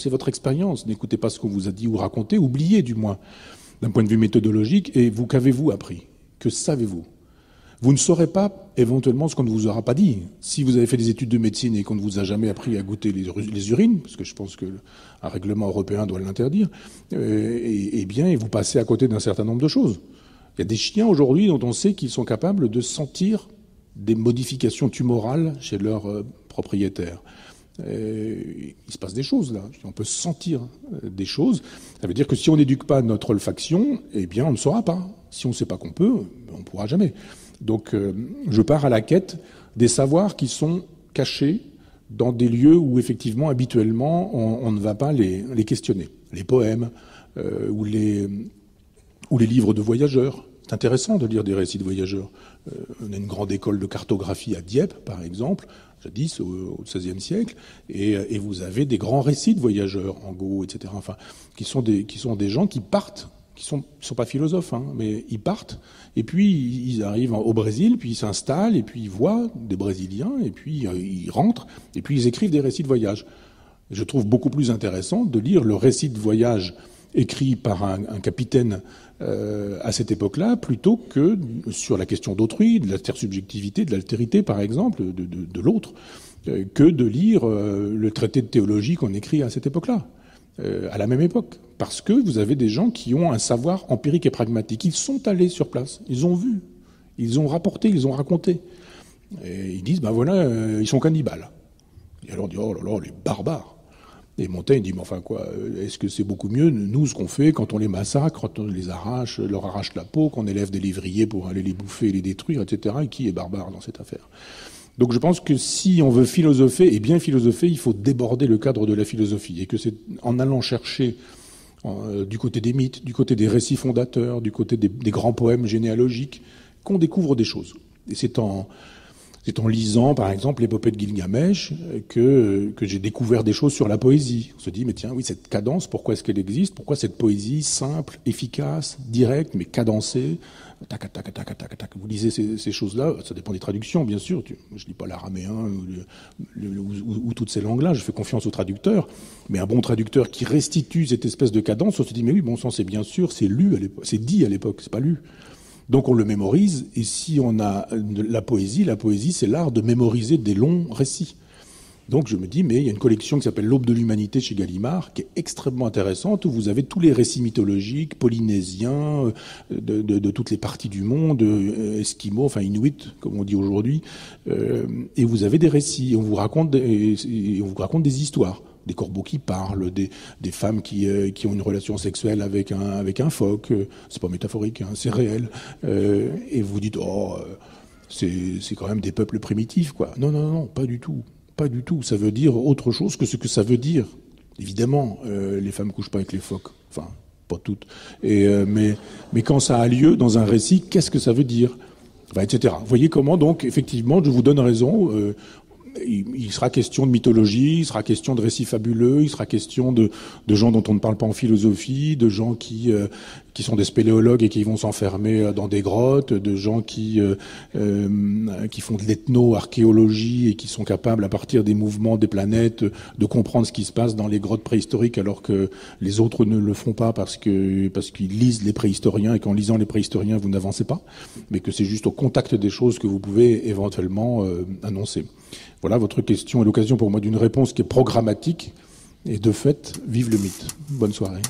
votre expérience, n'écoutez pas ce qu'on vous a dit ou raconté, oubliez du moins, d'un point de vue méthodologique, et vous, qu'avez-vous appris? Que savez-vous? Vous ne saurez pas éventuellement ce qu'on ne vous aura pas dit. Si vous avez fait des études de médecine et qu'on ne vous a jamais appris à goûter les urines, parce que je pense qu'un règlement européen doit l'interdire, eh bien, vous passez à côté d'un certain nombre de choses. Il y a des chiens aujourd'hui dont on sait qu'ils sont capables de sentir des modifications tumorales chez leurs propriétaires. Il se passe des choses là. On peut sentir des choses. Ça veut dire que si on n'éduque pas notre olfaction, eh bien on ne saura pas. Si on ne sait pas qu'on peut, on ne pourra jamais. Donc je pars à la quête des savoirs qui sont cachés dans des lieux où effectivement habituellement on ne va pas les questionner. Les poèmes ou les livres de voyageurs. C'est intéressant de lire des récits de voyageurs. On a une grande école de cartographie à Dieppe, par exemple, jadis au XVIe siècle, et vous avez des grands récits de voyageurs, Angot, etc. Enfin, qui sont des gens qui partent, qui sont pas philosophes, hein, mais ils partent, et puis ils arrivent au Brésil, puis ils s'installent, et puis ils voient des Brésiliens, et puis ils rentrent, et puis ils écrivent des récits de voyage. Je trouve beaucoup plus intéressant de lire le récit de voyage écrit par un capitaine à cette époque-là, plutôt que sur la question d'autrui, de l'intersubjectivité, de l'altérité, par exemple, de l'autre, que de lire le traité de théologie qu'on écrit à cette époque-là, à la même époque. Parce que vous avez des gens qui ont un savoir empirique et pragmatique. Ils sont allés sur place, ils ont vu, ils ont rapporté, ils ont raconté. Et ils disent, ben voilà, ils sont cannibales. Et alors on dit, oh là là, les barbares. Et Montaigne dit, mais enfin quoi, est-ce que c'est beaucoup mieux, nous, ce qu'on fait quand on les massacre, quand on les arrache, leur arrache la peau, qu'on élève des lévriers pour aller les bouffer, les détruire, etc. Et qui est barbare dans cette affaire? Donc je pense que si on veut philosopher, et bien philosopher, il faut déborder le cadre de la philosophie. Et que c'est en allant chercher du côté des mythes, du côté des récits fondateurs, du côté des grands poèmes généalogiques, qu'on découvre des choses. Et c'est en lisant, par exemple, l'épopée de Gilgamesh que j'ai découvert des choses sur la poésie. On se dit, mais tiens, oui, cette cadence, pourquoi est-ce qu'elle existe? Pourquoi cette poésie simple, efficace, directe, mais cadencée? Tac, tac, tac, tac, tac. Vous lisez ces choses-là, ça dépend des traductions, bien sûr. Je lis pas l'araméen ou toutes ces langues-là, je fais confiance aux traducteurs. Mais un bon traducteur qui restitue cette espèce de cadence, on se dit, mais oui, bon sang, c'est bien sûr, c'est lu à l'époque, c'est dit à l'époque, c'est pas lu. Donc on le mémorise, et si on a la poésie, c'est l'art de mémoriser des longs récits. Donc je me dis, mais il y a une collection qui s'appelle L'Aube de l'Humanité chez Gallimard, qui est extrêmement intéressante, où vous avez tous les récits mythologiques, polynésiens, de toutes les parties du monde, esquimaux, enfin inuits, comme on dit aujourd'hui, et vous avez des récits, et on vous raconte des histoires. Des corbeaux qui parlent, des femmes qui ont une relation sexuelle avec un phoque. C'est pas métaphorique, hein, c'est réel. Et vous dites, c'est quand même des peuples primitifs, quoi. Non, pas du tout. Pas du tout. Ça veut dire autre chose que ce que ça veut dire. Évidemment, les femmes couchent pas avec les phoques. Enfin, pas toutes. Mais quand ça a lieu dans un récit, qu'est-ce que ça veut dire? Enfin, etc. Vous voyez comment, donc, effectivement, je vous donne raison. Il sera question de mythologie, il sera question de récits fabuleux, il sera question de gens dont on ne parle pas en philosophie, de gens qui sont des spéléologues et qui vont s'enfermer dans des grottes, de gens qui font de l'ethno-archéologie et qui sont capables, à partir des mouvements des planètes, de comprendre ce qui se passe dans les grottes préhistoriques, alors que les autres ne le font pas parce qu'ils lisent les préhistoriens, et qu'en lisant les préhistoriens, vous n'avancez pas, mais que c'est juste au contact des choses que vous pouvez éventuellement annoncer. Voilà, votre question est l'occasion pour moi d'une réponse qui est programmatique, et de fait, vive le mythe. Bonne soirée.